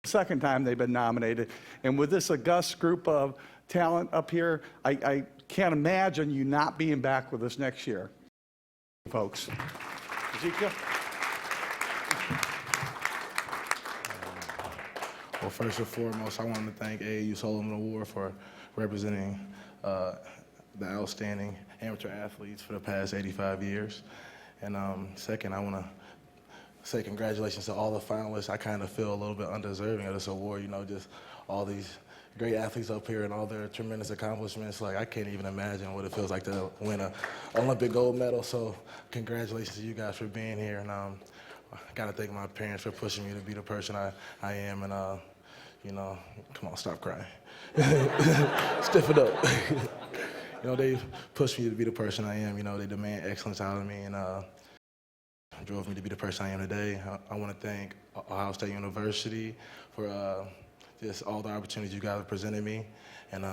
The second time they've been nominated. And with this august group of talent up here, I can't imagine you not being back with us next year, folks. Ezekiel? Well, first and foremost, I want to thank AAU Sullivan Award for representing the outstanding amateur athletes for the past 85 years. And second, I want to say congratulations to all the finalists. I kind of feel a little bit undeserving of this award, you know, just all these great athletes up here and all their tremendous accomplishments. Like, I can't even imagine what it feels like to win an Olympic gold medal. So congratulations to you guys for being here. And I got to thank my parents for pushing me to be the person I am. And, you know, come on, stop crying. Stiff it up. You know, they pushed me to be the person I am. You know, they demand excellence out of me, and drove me to be the person I am today. I want to thank Ohio State University for just all the opportunities you guys have presented me. And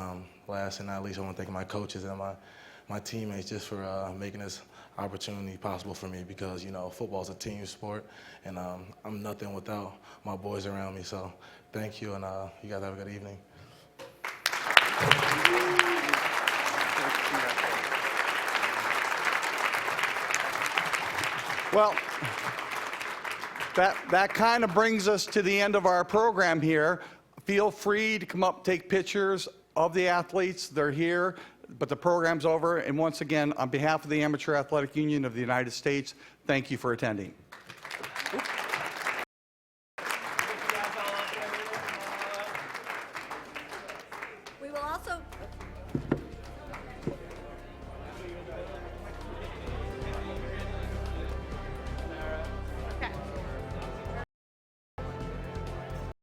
last and not least, I want to thank my coaches and my teammates just for making this opportunity possible for me, because, you know, football is a team sport, and I'm nothing without my boys around me. So thank you, and you guys have a good evening. Well, that kind of brings us to the end of our program here. Feel free to come up, take pictures of the athletes. They're here, but the program's over. And once again, on behalf of the Amateur Athletic Union of the United States, thank you for attending.